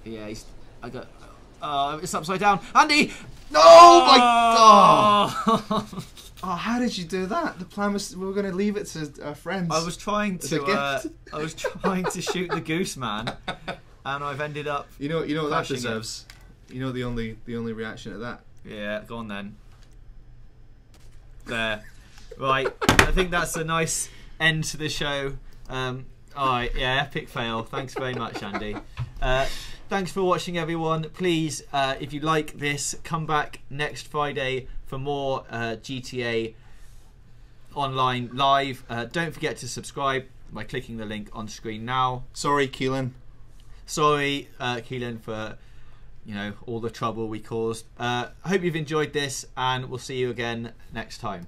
Yeah, it's upside down. Andy! No! My God! Oh, how did you do that? The plan was we were going to leave it to our friends. I was trying to shoot the goose man, and I've ended up. You know what that deserves. You know the only reaction to that. Yeah, go on then. There, right. I think that's a nice end to the show. Alright, yeah, epic fail. Thanks very much, Andy. Thanks for watching, everyone. Please, if you like this, come back next Friday for more GTA Online Live. Don't forget to subscribe by clicking the link on screen now. Sorry, Keelan. Sorry, Keelan, for all the trouble we caused. I hope you've enjoyed this, and we'll see you again next time.